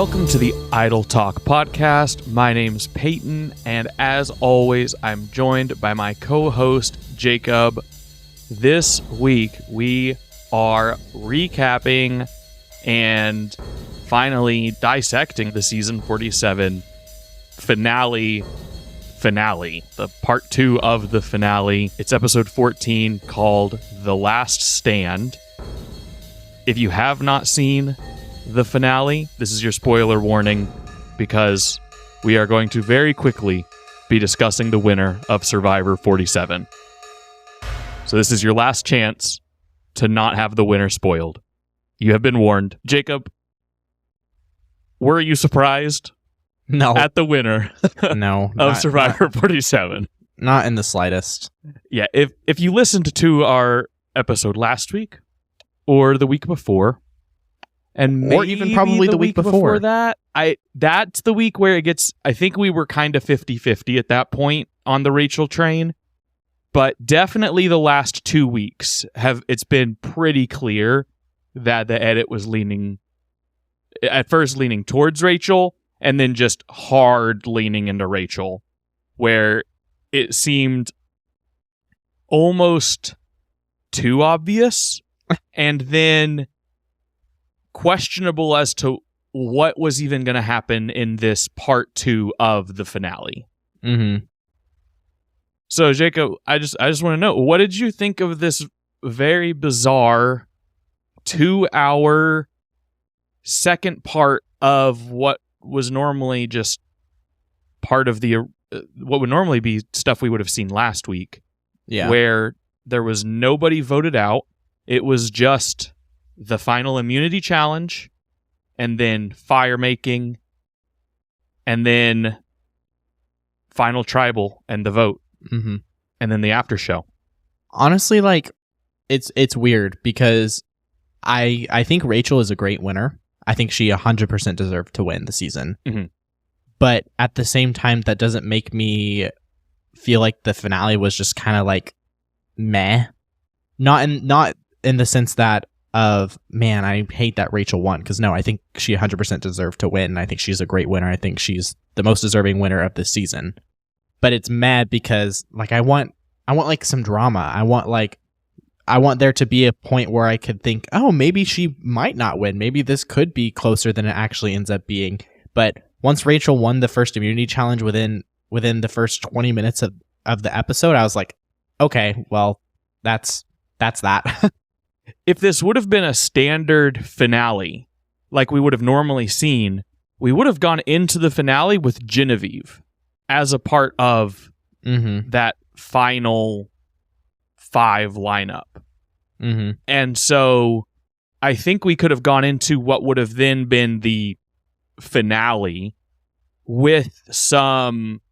Welcome to the Idle Talk podcast. My name's Peyton, and as always, I'm joined by my co-host, Jacob. This week, we are recapping and finally dissecting the season 47 finale, the part 2 of the finale. It's episode 14 called The Last Stand. If you have not seen the finale, this is your spoiler warning, because we are going to very quickly be discussing the winner of Survivor 47. So this is your last chance to not have the winner spoiled. You have been warned. Jacob, were you surprised? No. At the winner no, of Survivor 47? Not in the slightest. Yeah, if you listened to our episode last week or the week before, and or even probably the week before that, that's the week where it gets, I think we were kind of 50-50 at that point on the Rachel train, but definitely the last 2 weeks it's been pretty clear that the edit was at first leaning towards Rachel, and then just hard leaning into Rachel, where it seemed almost too obvious, and then questionable as to what was even going to happen in this part 2 of the finale. Mm-hmm. So, Jacob, I just want to know, what did you think of this very bizarre 2-hour second part of what was normally just part of what would normally be stuff we would have seen last week? Yeah. Where there was nobody voted out. It was just the final immunity challenge, and then fire making, and then final tribal and the vote, mm-hmm. and then the after show. Honestly, like, it's weird because I think Rachel is a great winner. I think she 100% deserved to win the season. Mm-hmm. But at the same time, that doesn't make me feel like the finale was just kind of like meh. Not in the sense that of, man, I hate that Rachel won, because no, I think she 100% deserved to win. I think she's a great winner. I think she's the most deserving winner of this season. But it's mad because, like, I want like some drama. I want there to be a point where I could think, oh, maybe she might not win. Maybe this could be closer than it actually ends up being. But once Rachel won the first immunity challenge within the first 20 minutes of the episode, I was like, okay, well, that's that. If this would have been a standard finale, like we would have normally seen, we would have gone into the finale with Genevieve as a part of that final 5 lineup. Mm-hmm. And so I think we could have gone into what would have then been the finale with some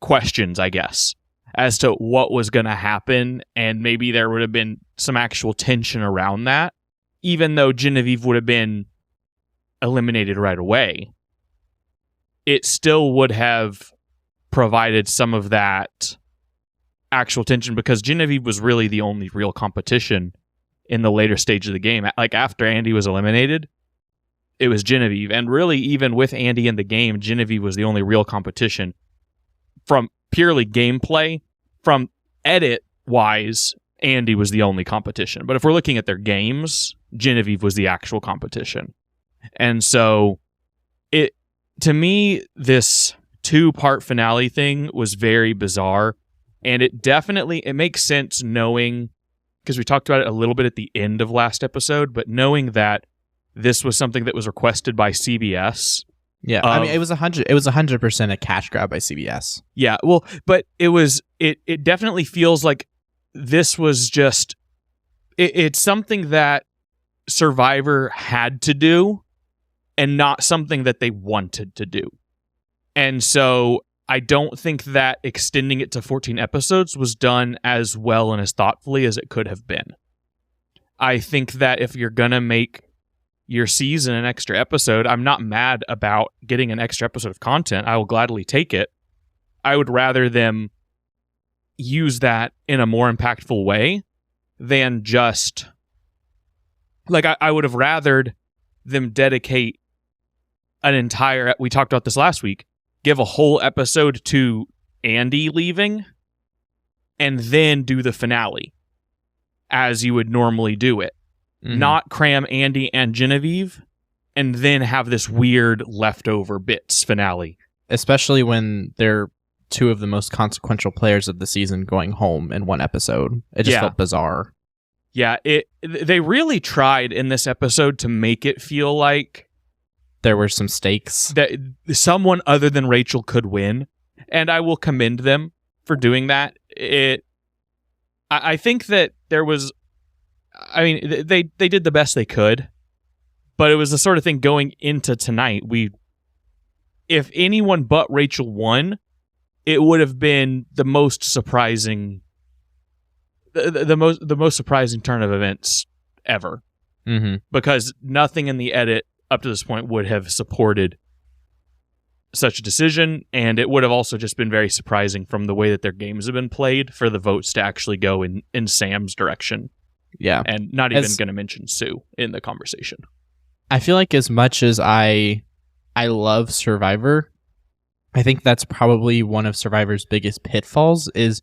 questions, I guess, as to what was going to happen, and maybe there would have been some actual tension around that, even though Genevieve would have been eliminated right away. It still would have provided some of that actual tension, because Genevieve was really the only real competition in the later stage of the game. Like, after Andy was eliminated, it was Genevieve, and really even with Andy in the game, Genevieve was the only real competition from purely gameplay. From edit wise, Andy was the only competition, but if we're looking at their games, Genevieve was the actual competition. And so to me, this 2-part finale thing was very bizarre. And it makes sense knowing, because we talked about it a little bit at the end of last episode, but knowing that this was something that was requested by CBS. Yeah, I mean, it was 100% a cash grab by CBS. Yeah, well, but it definitely feels like this was just, it's something that Survivor had to do and not something that they wanted to do. And so I don't think that extending it to 14 episodes was done as well and as thoughtfully as it could have been. I think that if you're going to make your season an extra episode, I'm not mad about getting an extra episode of content. I will gladly take it. I would rather them use that in a more impactful way than just, like, I would have rathered them dedicate we talked about this last week, give a whole episode to Andy leaving and then do the finale as you would normally do it. Mm-hmm. Not cram Andy and Genevieve and then have this weird leftover bits finale. Especially when they're two of the most consequential players of the season going home in one episode. It just felt bizarre. Yeah, they really tried in this episode to make it feel like there were some stakes. That someone other than Rachel could win, and I will commend them for doing that. I think that there was, I mean, they did the best they could, but it was the sort of thing going into tonight. If anyone but Rachel won, it would have been the most surprising, the most surprising turn of events ever, because nothing in the edit up to this point would have supported such a decision, and it would have also just been very surprising from the way that their games have been played for the votes to actually go in Sam's direction. Yeah. And not even going to mention Sue in the conversation. I feel like as much as I love Survivor, I think that's probably one of Survivor's biggest pitfalls is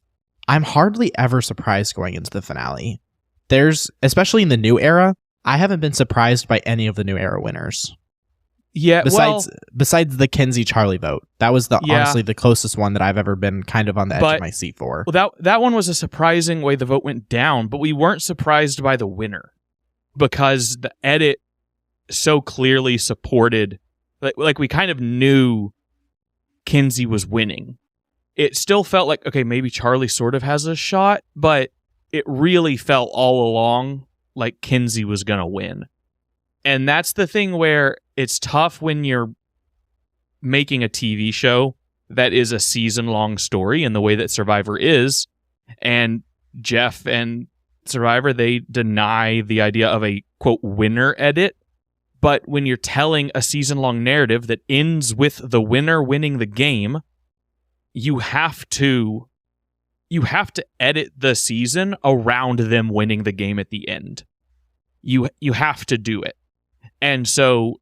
I'm hardly ever surprised going into the finale. Especially in the new era, I haven't been surprised by any of the new era winners. Yeah, besides the Kenzie Charlie vote. That was honestly the closest one that I've ever been kind of on the edge of my seat for. Well, that one was a surprising way the vote went down, but we weren't surprised by the winner because the edit so clearly supported, like we kind of knew Kenzie was winning. It still felt like, okay, maybe Charlie sort of has a shot, but it really felt all along like Kenzie was going to win. And that's the thing where it's tough when you're making a TV show that is a season-long story in the way that Survivor is. And Jeff and Survivor, they deny the idea of a, quote, winner edit. But when you're telling a season-long narrative that ends with the winner winning the game, you have to edit the season around them winning the game at the end. You have to do it. And so,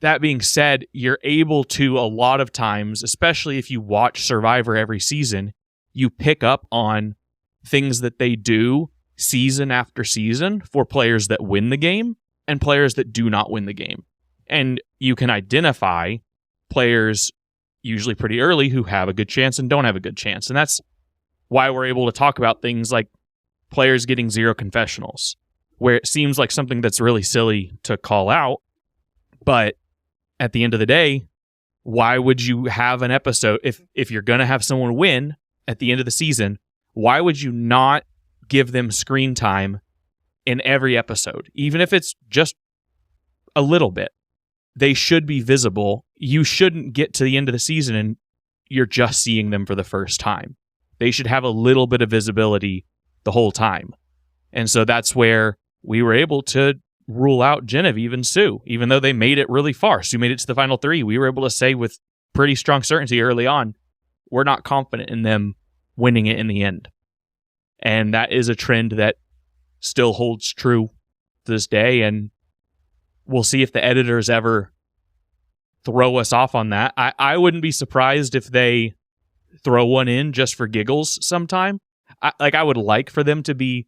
that being said, you're able to, a lot of times, especially if you watch Survivor every season, you pick up on things that they do season after season for players that win the game and players that do not win the game. And you can identify players, usually pretty early, who have a good chance and don't have a good chance. And that's why we're able to talk about things like players getting 0 confessionals, where it seems like something that's really silly to call out, but at the end of the day, why would you have an episode, if you're going to have someone win at the end of the season, why would you not give them screen time in every episode? Even if it's just a little bit, they should be visible. You shouldn't get to the end of the season and you're just seeing them for the first time. They should have a little bit of visibility the whole time. And so that's where we were able to rule out Genevieve and Sue, even though they made it really far. Sue made it to the final 3. We were able to say with pretty strong certainty early on, we're not confident in them winning it in the end. And that is a trend that still holds true to this day. And we'll see if the editors ever throw us off on that. I wouldn't be surprised if they throw one in just for giggles sometime. I would like for them to be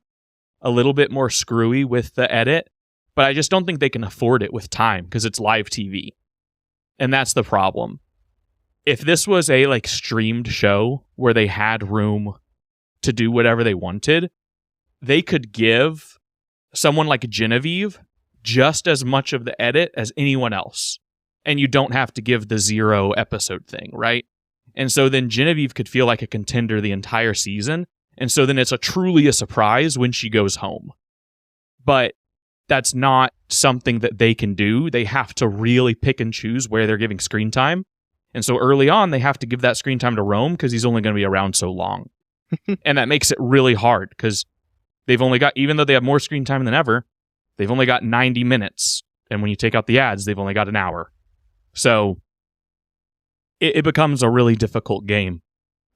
a little bit more screwy with the edit, but I just don't think they can afford it with time because it's live TV. And that's the problem. If this was a streamed show where they had room to do whatever they wanted, they could give someone like Genevieve just as much of the edit as anyone else. And you don't have to give the 0 episode thing, right? And so then Genevieve could feel like a contender the entire season. And so then it's truly a surprise when she goes home. But that's not something that they can do. They have to really pick and choose where they're giving screen time. And so early on, they have to give that screen time to Rome because he's only going to be around so long. And that makes it really hard because they've only got, even though they have more screen time than ever, they've only got 90 minutes. And when you take out the ads, they've only got an hour. So it becomes a really difficult game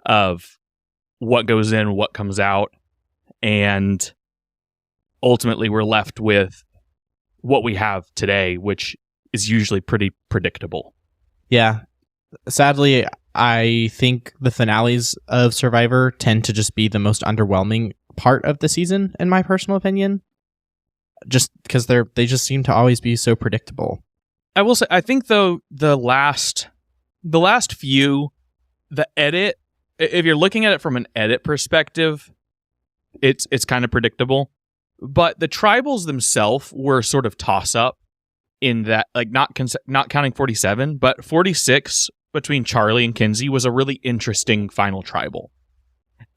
of what goes in, what comes out, and ultimately we're left with what we have today, which is usually pretty predictable. Yeah. Sadly, I think the finales of Survivor tend to just be the most underwhelming part of the season, in my personal opinion. Just because they just seem to always be so predictable. I will say, I think though the last few, the edit, if you're looking at it from an edit perspective, it's kind of predictable. But the tribals themselves were sort of toss up in that, like not counting 47, but 46 between Charlie and Kinsey was a really interesting final tribal,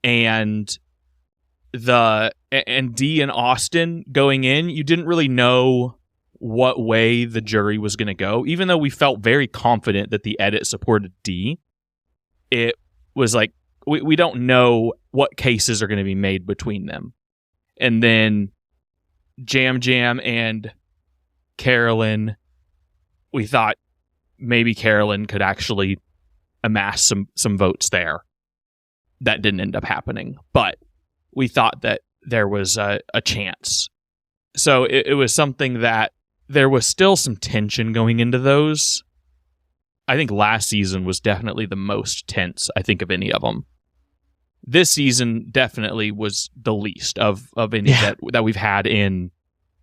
and Dee and Austin going in, you didn't really know what way the jury was going to go. Even though we felt very confident that the edit supported Dee, it was like we don't know what cases are going to be made between them. And then Jam and Carolyn, we thought maybe Carolyn could actually amass some votes there. That didn't end up happening, but we thought that there was a chance. So it was something that there was still some tension going into those. I think last season was definitely the most tense, I think, of any of them. This season definitely was the least of any that we've had in,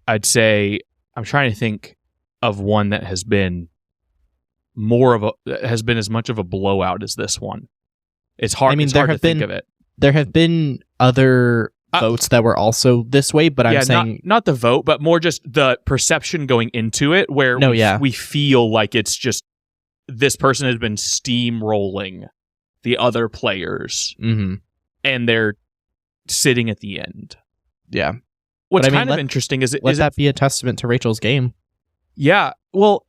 I'd say, I'm trying to think of one that has been as much of a blowout as this one. It's hard. I mean, it's hard to think of it. There have been other votes that were also this way, but I'm saying not the vote, but more just the perception going into it, where we feel like it's just this person has been steamrolling the other players, and they're sitting at the end. Yeah. What's kind of interesting is let that be a testament to Rachel's game. Yeah. Well,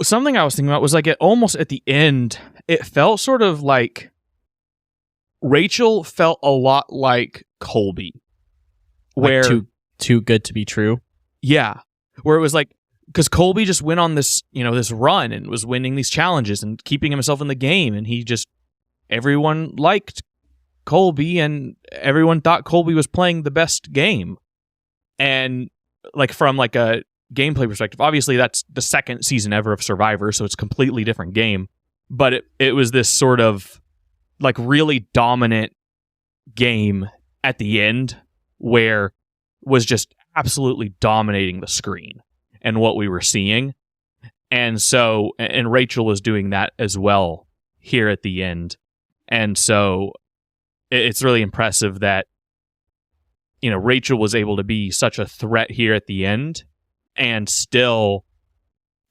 something I was thinking about was like almost at the end, it felt sort of like Rachel felt a lot like Colby, where like too good to be true. Yeah, where it was like, because Colby just went on this this run and was winning these challenges and keeping himself in the game, and everyone liked Colby and everyone thought Colby was playing the best game. And like from like a gameplay perspective, obviously that's the second season ever of Survivor, so it's a completely different game. But it was this sort of like really dominant game at the end where was just absolutely dominating the screen and what we were seeing. And so, and Rachel was doing that as well here at the end. And so it's really impressive that, Rachel was able to be such a threat here at the end and still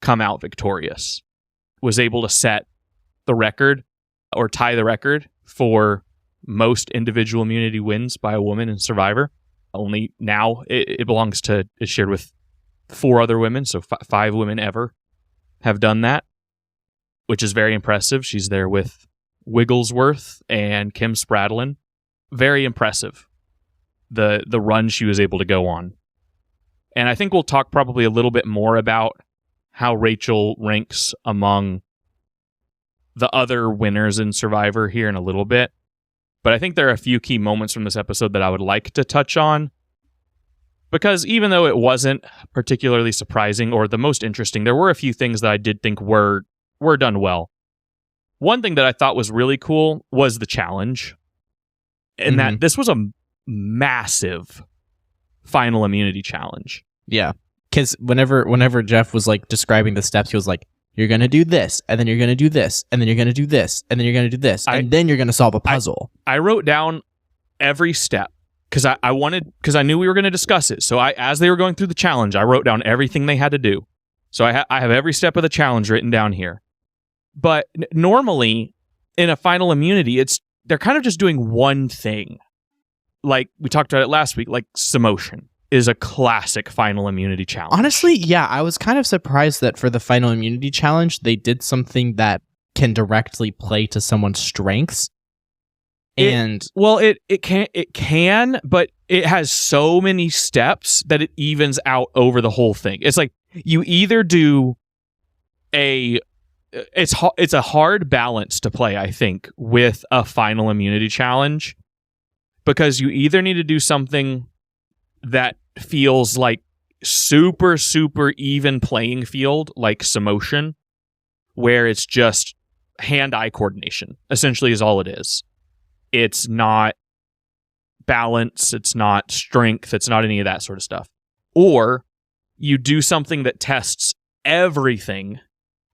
come out victorious. Was able to set the record or tie the record for most individual immunity wins by a woman in Survivor. Only now it belongs to, is shared with 4 other women, so 5 women ever have done that, which is very impressive. She's there with Wigglesworth and Kim Spradlin. Very impressive, the run she was able to go on. And I think we'll talk probably a little bit more about how Rachel ranks among the other winners in Survivor here in a little bit. But I think there are a few key moments from this episode that I would like to touch on, because even though it wasn't particularly surprising or the most interesting, there were a few things that I did think were done well. One thing that I thought was really cool was the challenge, and that this was a massive final immunity challenge. Yeah, because whenever Jeff was like describing the steps, he was like, you're going to do this, and then you're going to do this, and then you're going to do this, and then you're going to do this, and then you're going to solve a puzzle. I wrote down every step because I knew we were going to discuss it. So as they were going through the challenge, I wrote down everything they had to do. So I have every step of the challenge written down here. But normally in a final immunity, they're kind of just doing one thing. Like we talked about it last week, like Samotion is a classic final immunity challenge. Honestly, yeah, I was kind of surprised that for the final immunity challenge, they did something that can directly play to someone's strengths. It can, but it has so many steps that it evens out over the whole thing. It's like you either do it's a hard balance to play, I think, with a final immunity challenge, because you either need to do something that feels like super, super even playing field, like Samotion, where it's just hand-eye coordination, essentially is all it is. It's not balance, it's not strength, it's not any of that sort of stuff. Or you do something that tests everything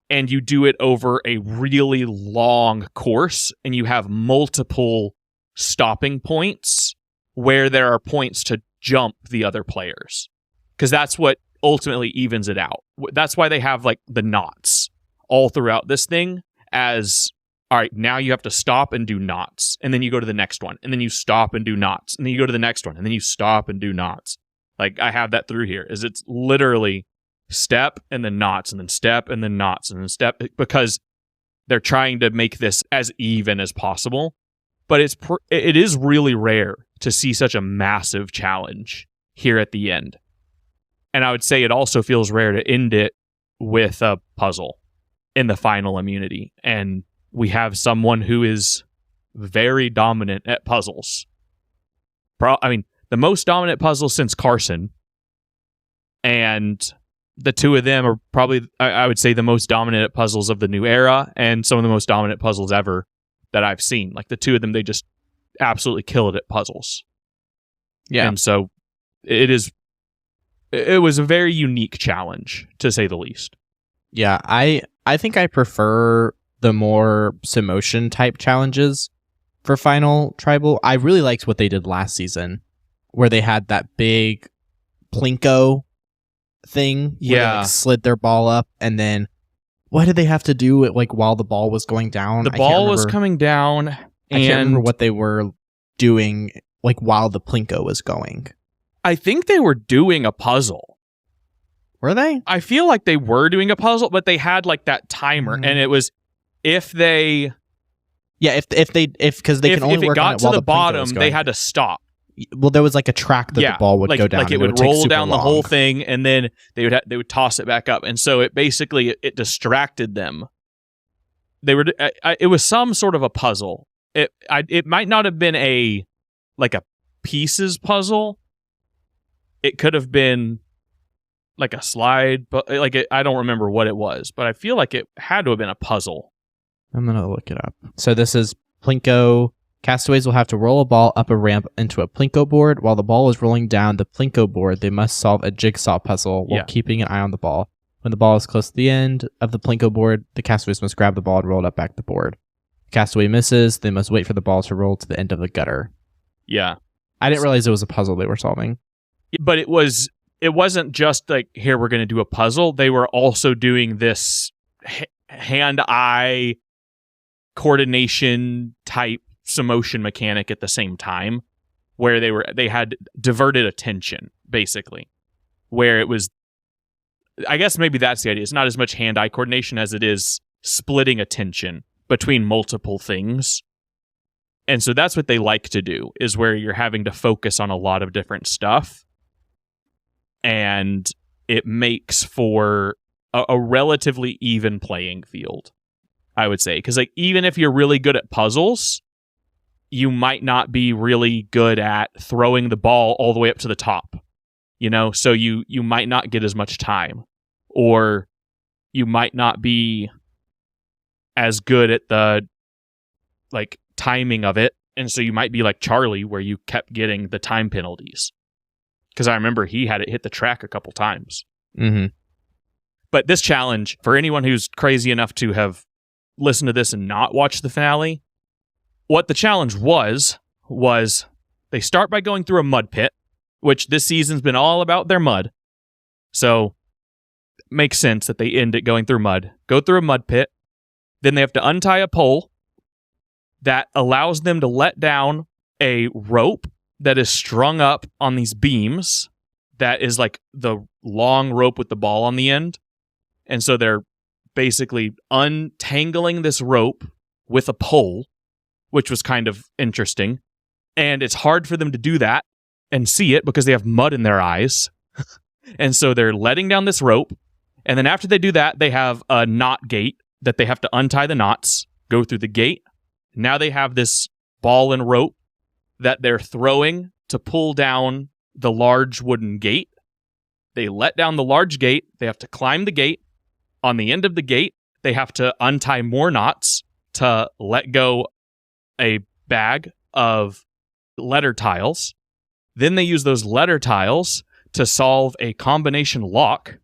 and you do it over a really long course and you have multiple stopping points where there are points to jump the other players. Because that's what ultimately evens it out. That's why they have like the knots all throughout this thing as, all right, now you have to stop and do knots. And then you go to the next one. And then you stop and do knots. And then you go to the next one. And then you stop and do knots. Like I have that through here is it's literally step and then knots and then step and then knots and then step, because they're trying to make this as even as possible. But it is really rare to see such a massive challenge here at the end. And I would say it also feels rare to end it with a puzzle in the final immunity. And we have someone who is very dominant at puzzles. The most dominant puzzle since Carson. And the two of them are probably, I would say, the most dominant at puzzles of the new era and some of the most dominant puzzles ever that I've seen. Like the two of them, they just absolutely kill it at puzzles. Yeah. And so it was a very unique challenge, to say the least. Yeah, I think I prefer the more Samotion type challenges for Final Tribal. I really liked what they did last season, where they had that big Plinko thing. Where they, like, slid their ball up, and then what did they have to do like while the ball was going down? The ball was coming down, and I can't remember what they were doing like while the Plinko was going. I think they were doing a puzzle. Were they? I feel like they were doing a puzzle, but they had like that timer, and it was if they, because they can only if work it on got it to while the Plinko bottom, was they going. had to stop. Well, there was like a track that the ball would go down. Like it would roll down the whole thing, and then they would toss it back up, and so it basically it distracted them. It was some sort of a puzzle. It might not have been a pieces puzzle. It could have been like a slide, but I don't remember what it was, but I feel like it had to have been a puzzle. I'm gonna look it up. So this is Plinko. Castaways will have to roll a ball up a ramp into a Plinko board. While the ball is rolling down the Plinko board, they must solve a jigsaw puzzle while keeping an eye on the ball. When the ball is close to the end of the Plinko board, the castaways must grab the ball and roll it up back the board. If the castaway misses, they must wait for the ball to roll to the end of the gutter. Yeah. I didn't realize it was a puzzle they were solving. But it wasn't just like, here, we're going to do a puzzle. They were also doing this hand-eye coordination type Samotion mechanic at the same time, where they had diverted attention, basically, where it was, I guess maybe that's the idea. It's not as much hand-eye coordination as it is splitting attention between multiple things. And so that's what they like to do, is where you're having to focus on a lot of different stuff. And it makes for a relatively even playing field, I would say. Because even if you're really good at puzzles, you might not be really good at throwing the ball all the way up to the top. So you might not get as much time. Or you might not be as good at the timing of it. And so you might be like Charlie, where you kept getting the time penalties. Because I remember he had it hit the track a couple times. Mm-hmm. But this challenge, for anyone who's crazy enough to have listened to this and not watched the finale, what the challenge was they start by going through a mud pit, which this season's been all about their mud. So it makes sense that they end it going through mud. Go through a mud pit. Then they have to untie a pole that allows them to let down a rope that is strung up on these beams that is like the long rope with the ball on the end. And so they're basically untangling this rope with a pole, which was kind of interesting. And it's hard for them to do that and see it because they have mud in their eyes. And so they're letting down this rope. And then after they do that, they have a knot gate that they have to untie the knots, go through the gate. Now they have this ball and rope that they're throwing to pull down the large wooden gate. They let down the large gate. They have to climb the gate. On the end of the gate, they have to untie more knots to let go a bag of letter tiles. Then they use those letter tiles to solve a combination lock.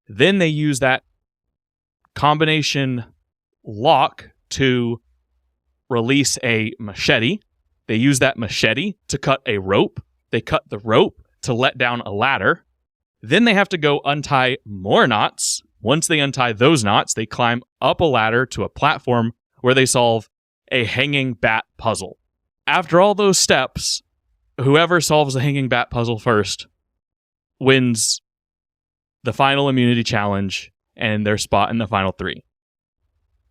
Then they use that combination lock to release a machete. They use that machete to cut a rope. They cut the rope to let down a ladder. Then they have to go untie more knots. Once they untie those knots, they climb up a ladder to a platform where they solve a hanging bat puzzle. After all those steps, whoever solves the hanging bat puzzle first wins the final immunity challenge and their spot in the final 3.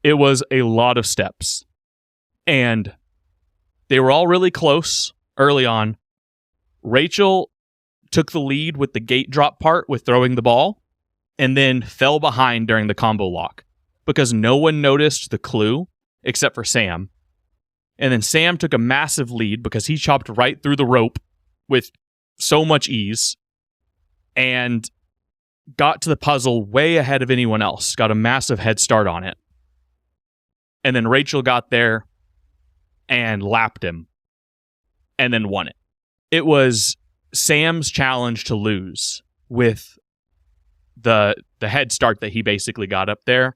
It was a lot of steps. And they were all really close early on. Rachel took the lead with the gate drop part with throwing the ball, and then fell behind during the combo lock because no one noticed the clue except for Sam. And then Sam took a massive lead because he chopped right through the rope with so much ease and got to the puzzle way ahead of anyone else, got a massive head start on it. And then Rachel got there and lapped him and then won it. It was Sam's challenge to lose with the head start that he basically got up there.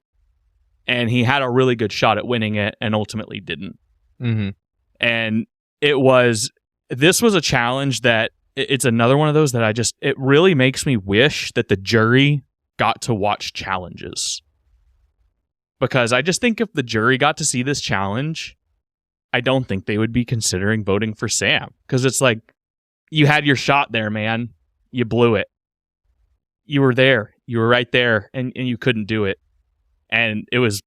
And he had a really good shot at winning it and ultimately didn't. Mm-hmm. And this was a challenge that it's another one of those that it really makes me wish that the jury got to watch challenges. Because I just think if the jury got to see this challenge, I don't think they would be considering voting for Sam. Because it's like, you had your shot there, man. You blew it. You were there. You were right there, and you couldn't do it. And it was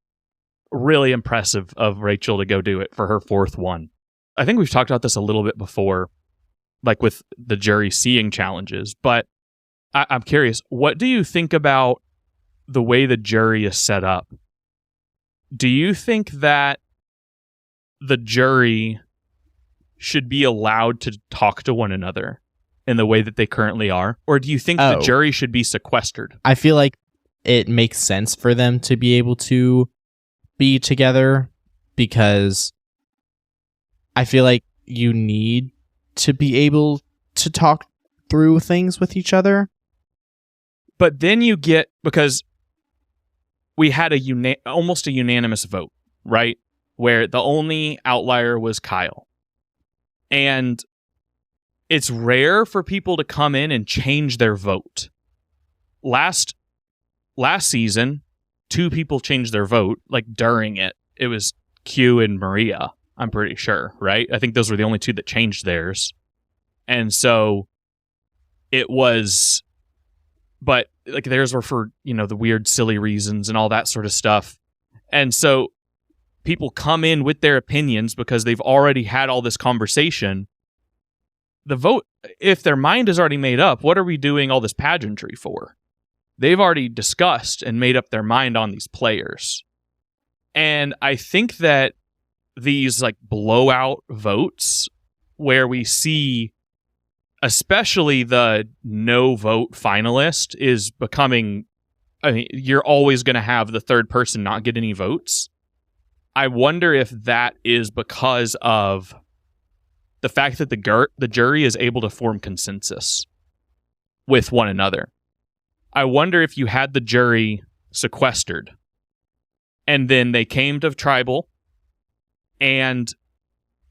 really impressive of Rachel to go do it for her 4th one. I think we've talked about this a little bit before, like with the jury seeing challenges. But I'm curious, what do you think about the way the jury is set up? Do you think that the jury should be allowed to talk to one another in the way that they currently are? Or do you think the jury should be sequestered? I feel like it makes sense for them to be able to be together because I feel like you need to be able to talk through things with each other. But then you get, because we had almost a unanimous vote, right? Where the only outlier was Kyle. And it's rare for people to come in and change their vote. Last season, 2 people changed their vote, like during it. It was Q and Maria, I'm pretty sure, right? I think those were the only 2 that changed theirs. And so it was, but like theirs were for, the weird, silly reasons and all that sort of stuff. And so people come in with their opinions because they've already had all this conversation. The vote, if their mind is already made up, what are we doing all this pageantry for? They've already discussed and made up their mind on these players. And I think that these like blowout votes where we see especially the no vote finalist is becoming, you're always going to have the third person not get any votes. I wonder if that is because of the fact that the jury is able to form consensus with one another. I wonder if you had the jury sequestered and then they came to tribal and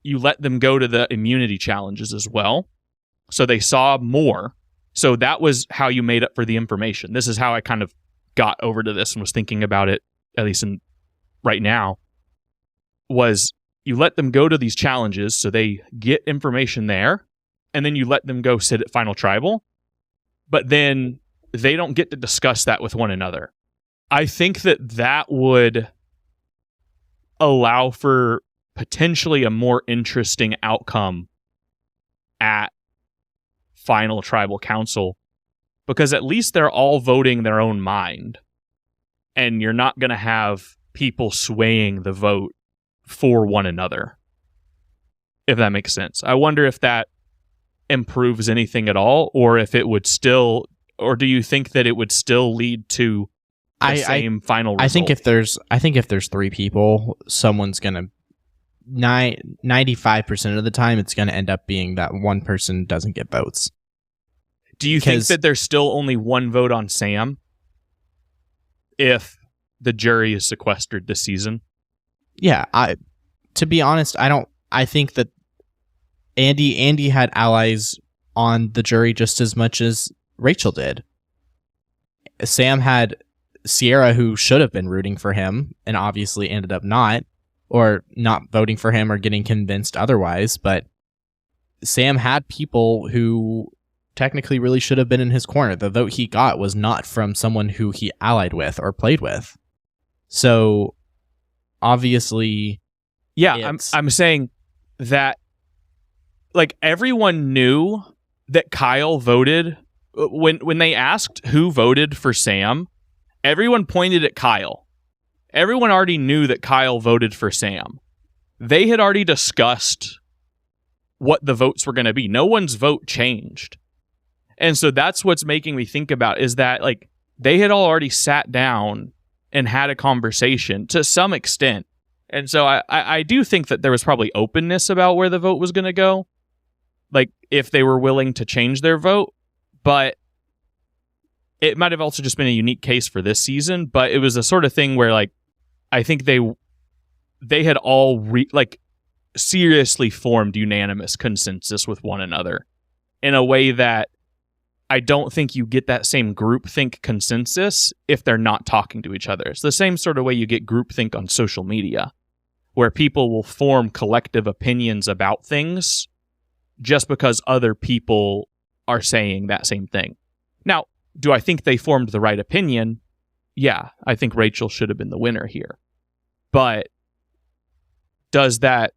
you let them go to the immunity challenges as well. So they saw more. So that was how you made up for the information. This is how I kind of got over to this and was thinking about it, at least right now, was you let them go to these challenges so they get information there, and then you let them go sit at Final Tribal, but then they don't get to discuss that with one another. I think that would allow for potentially a more interesting outcome at Final Tribal Council, because at least they're all voting their own mind, and you're not going to have people swaying the vote for one another, if that makes sense. I wonder if that improves anything at all, or if it would still, or do you think that it would still lead to the same final result. I think if there's 3 people, someone's gonna 95% of the time it's gonna end up being that one person doesn't get votes. Do you think that there's still only one vote on Sam if the jury is sequestered this season? Yeah, to be honest, I think that Andy had allies on the jury just as much as Rachel did. Sam had Sierra, who should have been rooting for him and obviously ended up not, or not voting for him or getting convinced otherwise, but Sam had people who technically really should have been in his corner. The vote he got was not from someone who he allied with or played with. So obviously, yeah, I'm saying that like everyone knew that Kyle voted when they asked who voted for Sam, everyone pointed at Kyle. Everyone already knew that Kyle voted for Sam. They had already discussed what the votes were going to be. No one's vote changed. And so that's what's making me think about is that like they had already sat down and had a conversation to some extent. And so I do think that there was probably openness about where the vote was going to go. Like if they were willing to change their vote, but it might have also just been a unique case for this season, but it was a sort of thing where like, I think they had all seriously formed unanimous consensus with one another in a way that I don't think you get that same groupthink consensus if they're not talking to each other. It's the same sort of way you get groupthink on social media, where people will form collective opinions about things just because other people are saying that same thing. Now, do I think they formed the right opinion? Yeah, I think Rachel should have been the winner here. But does that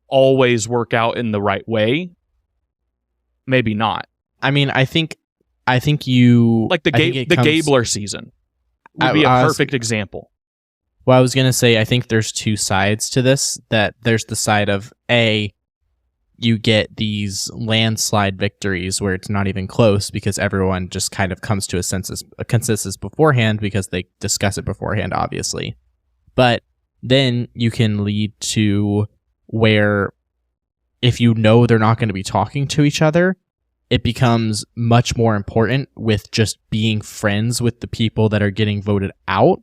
always work out in the right way? Maybe not. I mean, I think you like the Gabler season would be a perfect example. Well, I was going to say, I think there's 2 sides to this. That there's the side of you get these landslide victories where it's not even close because everyone just kind of comes to a consensus beforehand because they discuss it beforehand, obviously. But then you can lead to where if you know they're not going to be talking to each other, it becomes much more important with just being friends with the people that are getting voted out.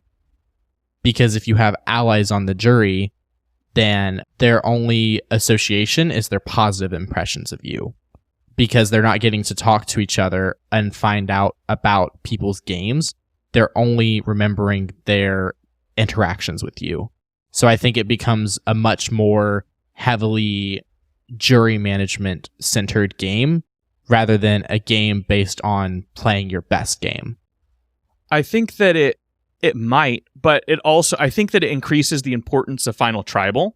Because if you have allies on the jury, then their only association is their positive impressions of you. Because they're not getting to talk to each other and find out about people's games. They're only remembering their interactions with you. So I think it becomes a much more heavily jury management centered game rather than a game based on playing your best game. I think that it might, but it also, I think that it increases the importance of Final Tribal.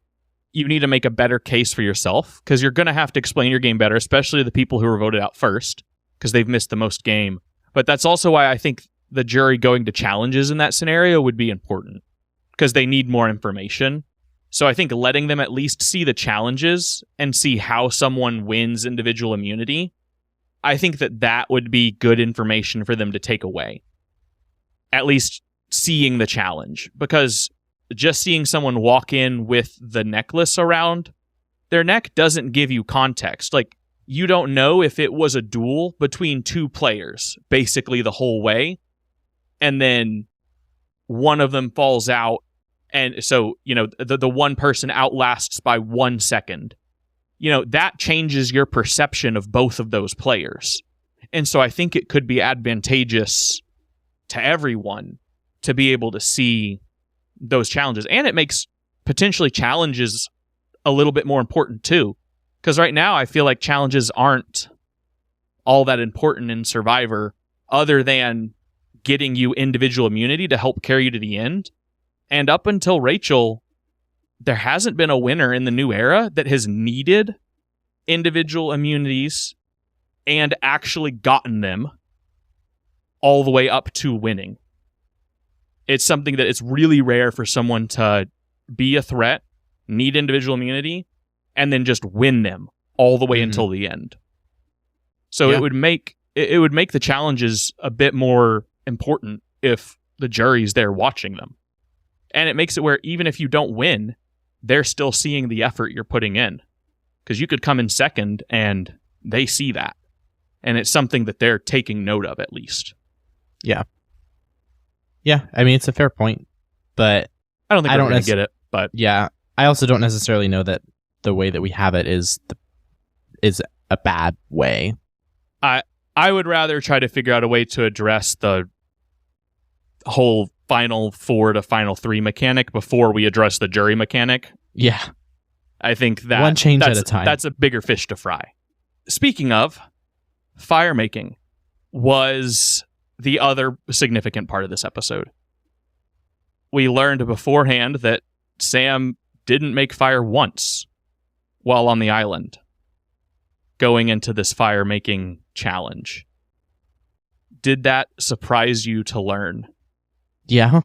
You need to make a better case for yourself because you're going to have to explain your game better, especially to the people who were voted out first because they've missed the most game. But that's also why I think the jury going to challenges in that scenario would be important because they need more information. So I think letting them at least see the challenges and see how someone wins individual immunity, I think that would be good information for them to take away. At least seeing the challenge, because just seeing someone walk in with the necklace around their neck doesn't give you context. Like, you don't know if it was a duel between 2 players basically the whole way, and then one of them falls out, and so, you know, the one person outlasts by 1 second. You know, that changes your perception of both of those players. And so I think it could be advantageous to everyone to be able to see those challenges. And it makes potentially challenges a little bit more important too. Because right now I feel like challenges aren't all that important in Survivor other than getting you individual immunity to help carry you to the end. And up until Rachel, there hasn't been a winner in the new era that has needed individual immunities and actually gotten them all the way up to winning. It's something that it's really rare for someone to be a threat, need individual immunity, and then just win them all the way until the end. So it would make the challenges a bit more important if the jury's there watching them. And it makes it where even if you don't win, they're still seeing the effort you're putting in. Because you could come in second and they see that. And it's something that they're taking note of, at least. Yeah. Yeah, I mean, it's a fair point. But I don't think we're going to get it. But yeah, I also don't necessarily know that the way that we have it is a bad way. I would rather try to figure out a way to address the whole final 4 to final 3 mechanic before we address the jury mechanic. Yeah. I think that one change at a time. That's a bigger fish to fry. Speaking of, fire making was the other significant part of this episode. We learned beforehand that Sam didn't make fire once while on the island going into this fire making challenge. Did that surprise you to learn? Yeah.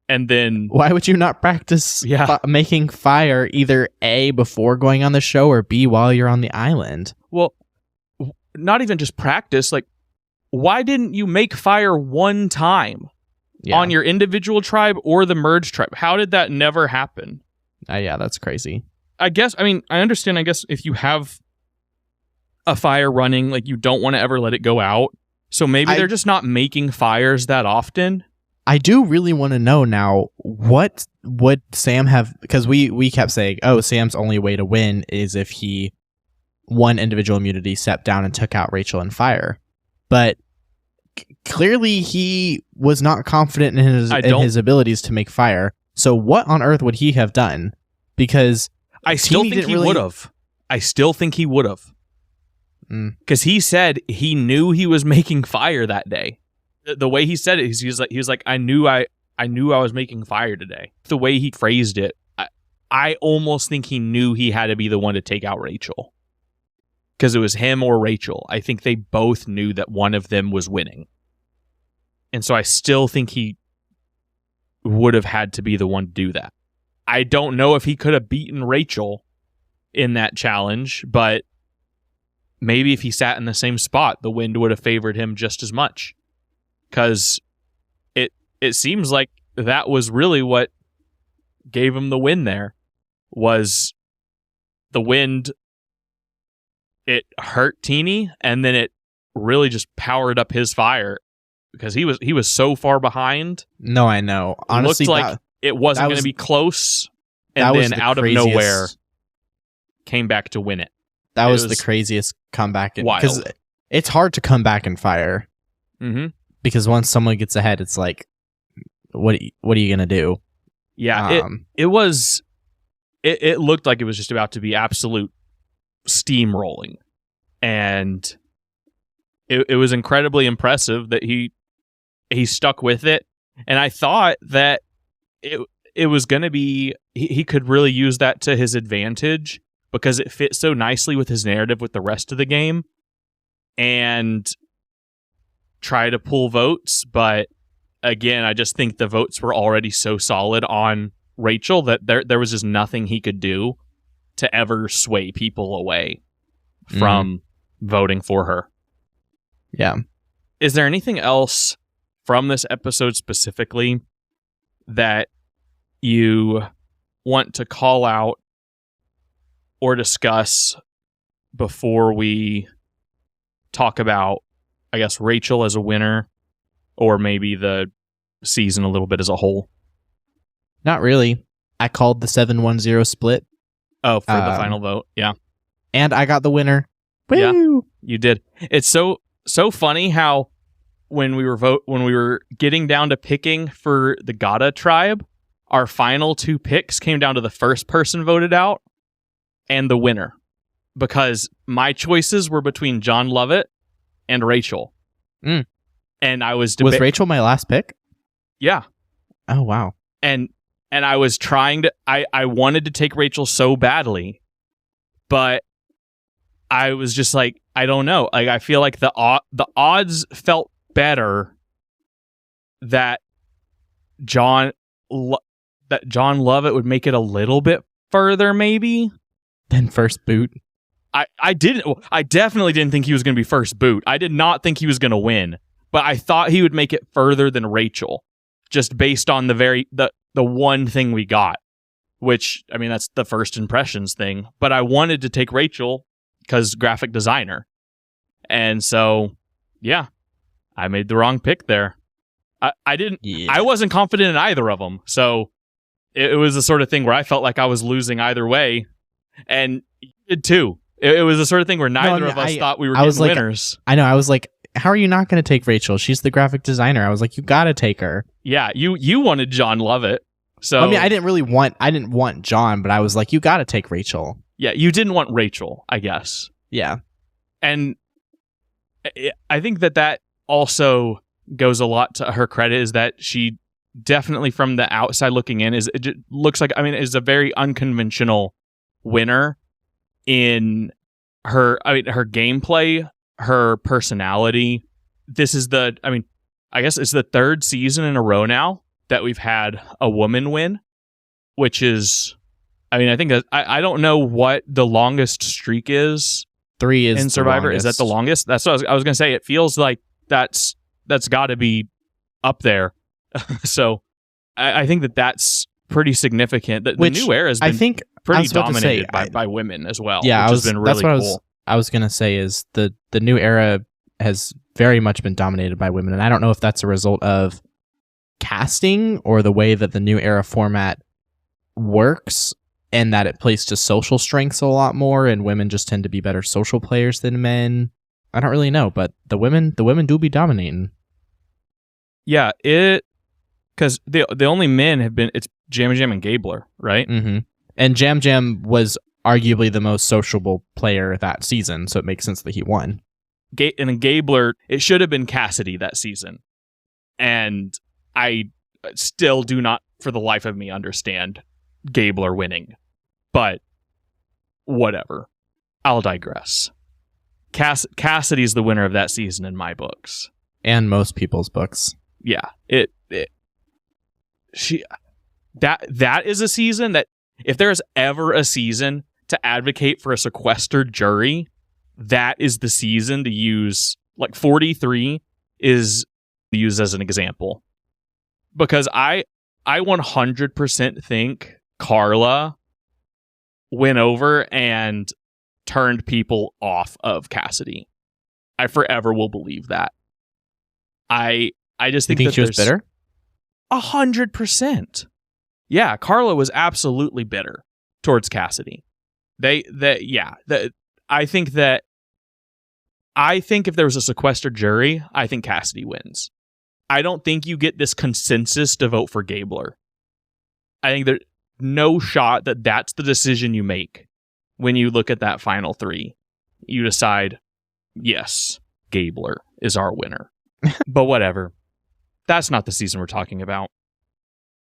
And then why would you not practice making fire either A, before going on the show, or B, while you're on the island? Well, not even just practice. Like, why didn't you make fire one time on your individual tribe or the merged tribe? How did that never happen? Yeah, that's crazy. I understand, if you have a fire running, like, you don't want to ever let it go out. So maybe they're just not making fires that often. I do really want to know now, what would Sam have... Because we kept saying, oh, Sam's only way to win is if he won individual immunity, stepped down, and took out Rachel and fire. But clearly he was not confident in his abilities to make fire. So what on earth would he have done? Because I still think he would have. Because he said he knew he was making fire that day. The way he said it, he was like, I knew I was making fire today. The way he phrased it, I almost think he knew he had to be the one to take out Rachel. Because it was him or Rachel. I think they both knew that one of them was winning. And so I still think he would have had to be the one to do that. I don't know if he could have beaten Rachel in that challenge, but maybe if he sat in the same spot, the wind would have favored him just as much. Because it seems like that was really what gave him the win there, was the wind. It hurt Teeny, and then it really just powered up his fire because he was so far behind. No, I know. Honestly, it looked like it wasn't going to be close, and then out of nowhere came back to win it. That was the craziest comeback. Because it's hard to come back in fire. Mm-hmm. Because once someone gets ahead, it's like, what are you gonna do? Yeah, it was. It looked like it was just about to be absolute steamrolling, and it was incredibly impressive that he stuck with it. And I thought that it was gonna be he could really use that to his advantage because it fit so nicely with his narrative with the rest of the game, and try to pull votes. But again, I just think the votes were already so solid on Rachel that there was just nothing he could do to ever sway people away from voting for her. Yeah. Is there anything else from this episode specifically that you want to call out or discuss before we talk about, I guess, Rachel as a winner, or maybe the season a little bit as a whole? Not really. I called the 7-1-0 split. Oh, for the final vote, yeah. And I got the winner. Woo! Yeah, you did. It's so funny how when we were getting down to picking for the Gada tribe, our final 2 picks came down to the first person voted out and the winner, because my choices were between John Lovett and Rachel. And I was Was Rachel my last pick? Yeah. Oh, wow. And I was trying to I wanted to take Rachel so badly, but I was just like, I don't know. Like, I feel like the odds felt better that John Lovett would make it a little bit further, maybe, than first boot. I definitely didn't think he was going to be first boot. I did not think he was going to win, but I thought he would make it further than Rachel. just based on the one thing we got, which, I mean, that's the first impressions thing. But I wanted to take Rachel because graphic designer. And so, yeah, I made the wrong pick there. I wasn't confident in either of them. So it was the sort of thing where I felt like I was losing either way. And you did too. It was the sort of thing where neither of us thought we were getting winners. I know. I was like, how are you not going to take Rachel? She's the graphic designer. I was like, you got to take her. Yeah, you wanted John Lovett. So I mean, I didn't want John, but I was like, you got to take Rachel. Yeah, you didn't want Rachel, I guess. Yeah. And I think that also goes a lot to her credit, is that she definitely, from the outside looking in, is a very unconventional winner in her gameplay, her personality. This is I guess it's the third season in a row now that we've had a woman win, which is, I think that I don't know what the longest streak is. 3 is in Survivor. Is that the longest? That's what I was going to say. It feels like that's got to be up there. So I think that's pretty significant. The new era has been pretty dominated by women as well. Yeah, which has been really cool. I was going to say is the new era has very much been dominated by women, and I don't know if that's a result of casting or the way that the new era format works, and that it plays to social strengths a lot more, and women just tend to be better social players than men. I don't really know, but the women do be dominating. Yeah, because the only men have been, it's Jam Jam and Gabler, right? Mm-hmm. And Jam Jam was arguably the most sociable player that season, so it makes sense that he won. And Gabler, it should have been Cassidy that season. And I still do not, for the life of me, understand Gabler winning. But whatever. I'll digress. Cassidy's the winner of that season in my books. And most people's books. Yeah. That is a season that, if there's ever a season to advocate for a sequestered jury, that is the season to use. Like 43 is used as an example. Because I 100% think Carla went over and turned people off of Cassidy. I forever will believe that. I just think that she was bitter? 100%. Yeah, Carla was absolutely bitter towards Cassidy. I think if there was a sequestered jury, I think Cassidy wins. I don't think you get this consensus to vote for Gabler. I think there's no shot that that's the decision you make when you look at that final 3. You decide, yes, Gabler is our winner. But whatever. That's not the season we're talking about.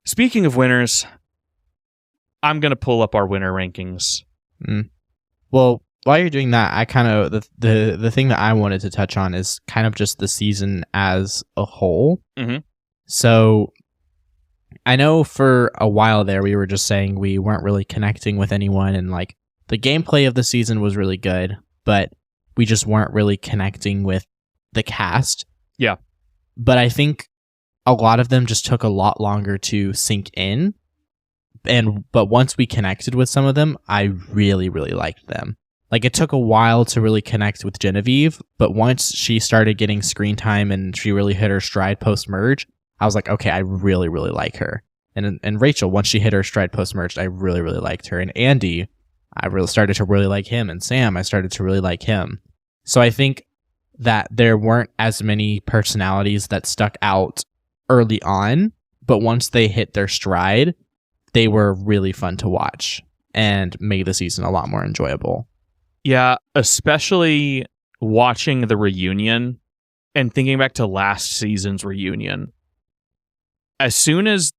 Speaking of winners, I'm going to pull up our winner rankings. Well, while you're doing that, I kind of, the thing that I wanted to touch on is kind of just the season as a whole. Mm-hmm. So I know for a while there, we were just saying we weren't really connecting with anyone, and like the gameplay of the season was really good, but we just weren't really connecting with the cast. Yeah. But I think a lot of them just took a lot longer to sink in. But once we connected with some of them, I really, really liked them. Like, it took a while to really connect with Genevieve, but once she started getting screen time and she really hit her stride post-merge, I was like, okay, I really, really like her. And Rachel, once she hit her stride post-merge, I really, really liked her. And Andy, I really started to really like him. And Sam, I started to really like him. So I think that there weren't as many personalities that stuck out early on, but once they hit their stride, they were really fun to watch and made the season a lot more enjoyable. Yeah, especially watching the reunion and thinking back to last season's reunion. As soon as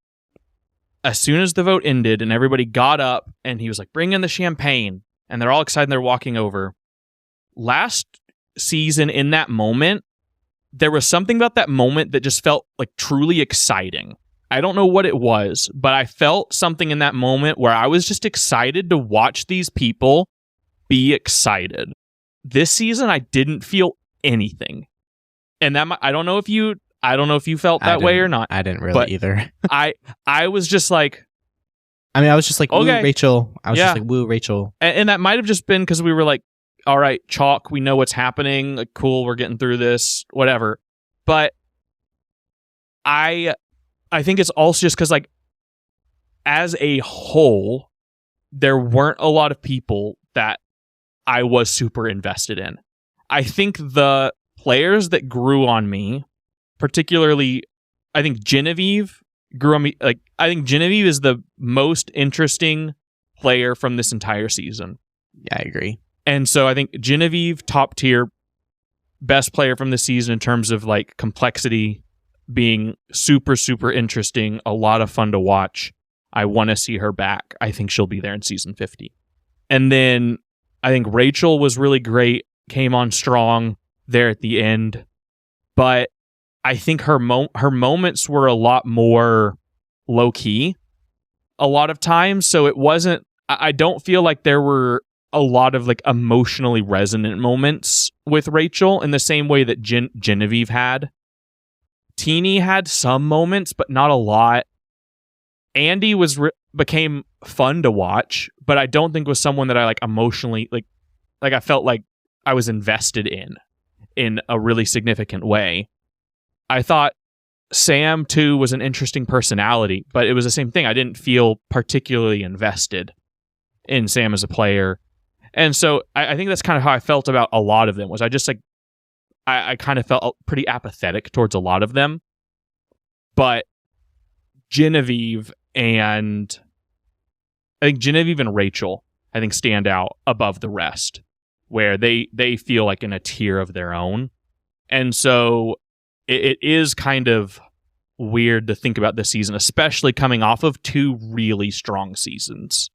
the vote ended and everybody got up and he was like, bring in the champagne, and they're all excited and they're walking over. Last season, in that moment, there was something about that moment that just felt like truly exciting. I don't know what it was, but I felt something in that moment where I was just excited to watch these people be excited. This season, I didn't feel anything. And that I don't know if you I don't know if you felt that way or not. I didn't really but either. I was just like, I mean, I was just like, okay. woo, Rachel. I was just like, woo, Rachel. And that might have just been because we were like, all right, chalk, we know what's happening. Like, cool, we're getting through this, whatever. But I think it's also just because, like, as a whole, there weren't a lot of people that I was super invested in. I think the players that grew on me, particularly, I think Genevieve grew on me. Like, I think Genevieve is the most interesting player from this entire season. Yeah, I agree. And so I think Genevieve, top tier, best player from the season in terms of like complexity, being super, super interesting, a lot of fun to watch. I want to see her back. I think she'll be there in season 50. And then I think Rachel was really great, came on strong there at the end. But I think her moments were a lot more low-key a lot of times. So it wasn't, I don't feel like there were a lot of like emotionally resonant moments with Rachel in the same way that Genevieve had. Teeny had some moments, but not a lot. Andy became fun to watch, but I don't think was someone that I like emotionally like I felt like I was invested in a really significant way. I thought Sam too was an interesting personality, but it was the same thing. I didn't feel particularly invested in Sam as a player. And so I think that's kind of how I felt about a lot of them. Was I just like I kind of felt pretty apathetic towards a lot of them. But Genevieve and Rachel, I think, stand out above the rest, where they feel like in a tier of their own. And so it is kind of weird to think about this season, especially coming off of two really strong seasons.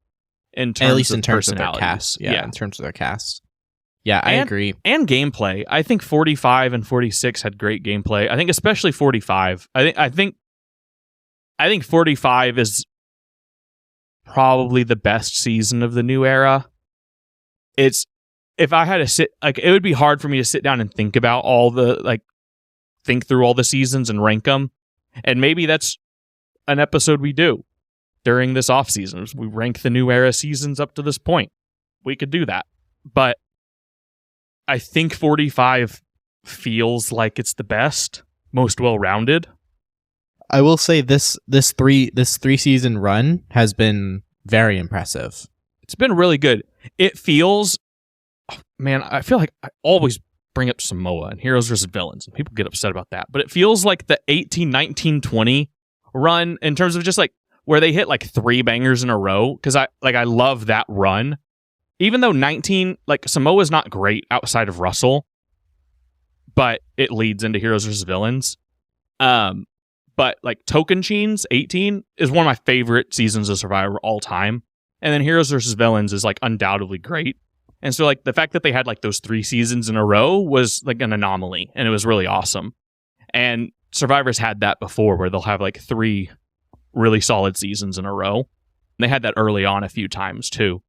At least in terms of their cast. Yeah, in terms of their cast. Yeah, I agree. And gameplay. I think 45 and 46 had great gameplay. I think especially 45. I think 45 is probably the best season of the new era. It's, if I had to sit, like, it would be hard for me to sit down and think about all the, like, think through all the seasons and rank them. And maybe that's an episode we do during this off season. We rank the new era seasons up to this point. We could do that. But I think 45 feels like it's the best, most well-rounded. I will say this three season run has been very impressive. It's been really good. It feels, man, I feel like I always bring up Samoa and Heroes vs. Villains, and people get upset about that. But it feels like the 18, 19, 20 run in terms of just like where they hit like 3 bangers in a row. Because I love that run. Even though 19, like, Samoa's not great outside of Russell, but it leads into Heroes vs. Villains. But like Tocantins 18 is one of my favorite seasons of Survivor all time. And then Heroes vs. Villains is like undoubtedly great. And so like the fact that they had like those 3 seasons in a row was like an anomaly, and it was really awesome. And Survivor's had that before where they'll have like 3 really solid seasons in a row. And they had that early on a few times too.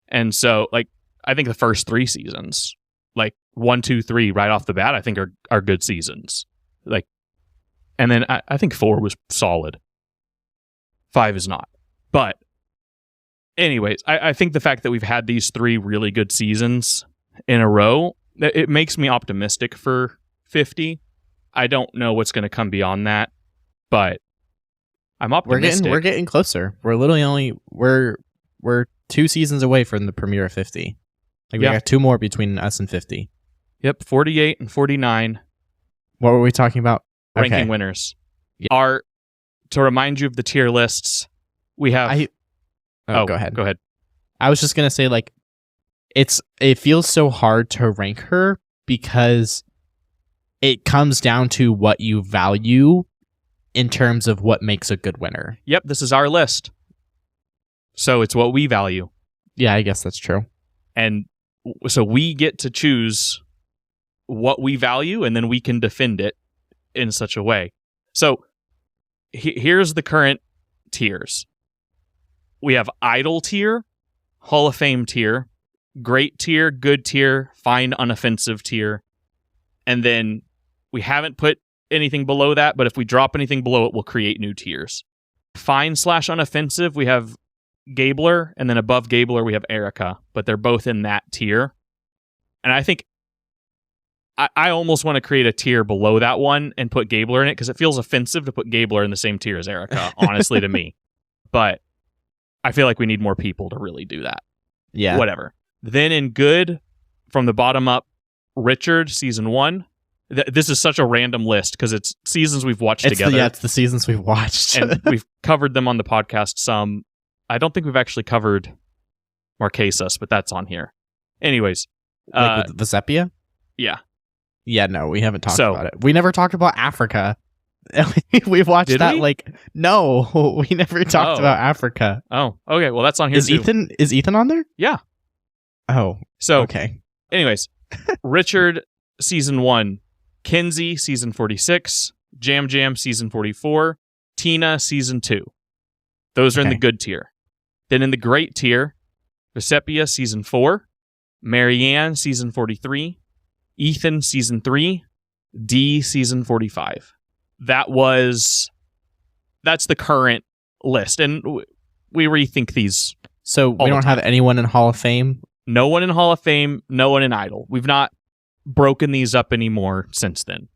And so like I think the first 3 seasons, like 1, 2, 3 right off the bat, I think are good seasons. Like, and then I think 4 was solid. 5 is not. But anyways, I think the fact that we've had these 3 really good seasons in a row, it makes me optimistic for 50. I don't know what's going to come beyond that, but I'm optimistic. We're getting closer. We're literally we're 2 seasons away from the premiere of 50. Like, we got 2 more between us and 50. Yep, 48 and 49. What were we talking about? Ranking winners are, to remind you of the tier lists, we have... Go ahead. Go ahead. I was just going to say, like, it feels so hard to rank her because it comes down to what you value in terms of what makes a good winner. Yep, this is our list. So it's what we value. Yeah, I guess that's true. And so we get to choose what we value, and then we can defend it in such a way. So here's the current tiers. We have Idol tier, Hall of Fame tier, Great tier, Good tier, Fine Unoffensive tier. And then we haven't put anything below that, but if we drop anything below it, we'll create new tiers. Fine/unoffensive, we have Gabler, and then above Gabler, we have Erica, but they're both in that tier. And I think I almost want to create a tier below that one and put Gabler in it, because it feels offensive to put Gabler in the same tier as Erica, honestly, to me. But I feel like we need more people to really do that. Yeah. Whatever. Then in good, from the bottom up, Richard, season 1. This is such a random list because it's seasons we've watched together. It's the seasons we've watched. And we've covered them on the podcast some. I don't think we've actually covered Marquesas, but that's on here. Anyways. Like with Vesepia? Yeah. Yeah, no, we haven't talked about it. We never talked about Africa. We've watched Did that we? No, we never talked about Africa. Oh, okay. Well, that's on here too. Is Ethan on there? Yeah. Oh, so okay. Anyways, Richard, season 1. Kenzie, season 46. Jam Jam, season 44. Tina, season 2. Those are in the good tier. Then in the great tier, Vesepia, season 4. Marianne, season 43. Ethan, season 3. D, season 45. That's the current list. And we rethink these. So we don't have anyone in Hall of Fame? No one in Hall of Fame, no one in Idol. We've not broken these up anymore since then.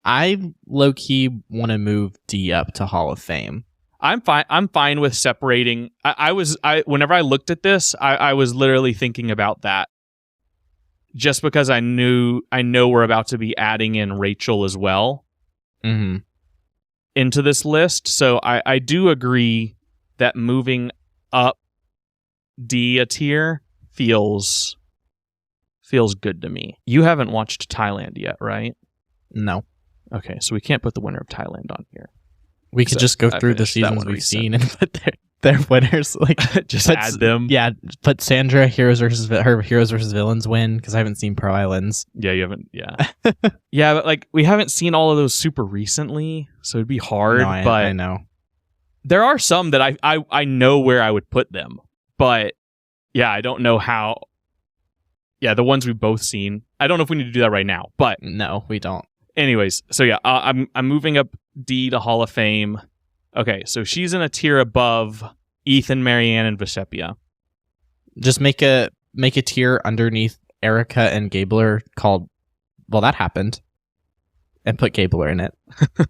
I low-key want to move D up to Hall of Fame. I'm fine with separating. Whenever I looked at this, I was literally thinking about that. Just because I know we're about to be adding in Rachel as well into this list. So I do agree that moving up D a tier feels good to me. You haven't watched Thailand yet, right? No. Okay, so we can't put the winner of Thailand on here. We could just go through the seasons we've seen and put their winners. Just add them. Yeah, put Sandra her Heroes versus Villains win, because I haven't seen Pro Islands. Yeah, you haven't. Yeah. Yeah, but we haven't seen all of those super recently, so it'd be hard. No, but I know. There are some that I know where I would put them, but yeah, I don't know how. Yeah, the ones we've both seen. I don't know if we need to do that right now, but no, we don't. Anyways, so yeah, I'm moving up D to Hall of Fame. Okay, so she's in a tier above Ethan, Marianne, and Vesepia. Just make a tier underneath Erica and Gabler called, well, that happened, and put Gabler in it.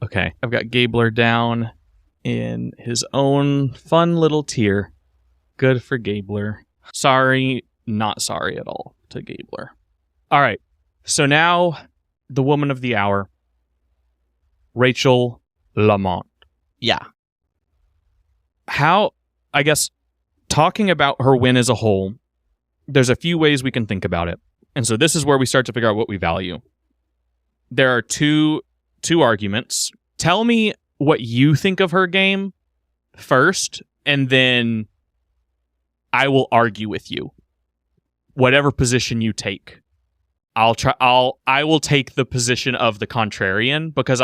Okay, I've got Gabler down in his own fun little tier. Good for Gabler. Sorry, not sorry at all to Gabler. All right, so now the woman of the hour, Rachel Lamont. Yeah. I guess, talking about her win as a whole, there's a few ways we can think about it. And so this is where we start to figure out what we value. There are two arguments. Tell me what you think of her game first, and then I will argue with you. Whatever position you take. I will take the position of the contrarian, because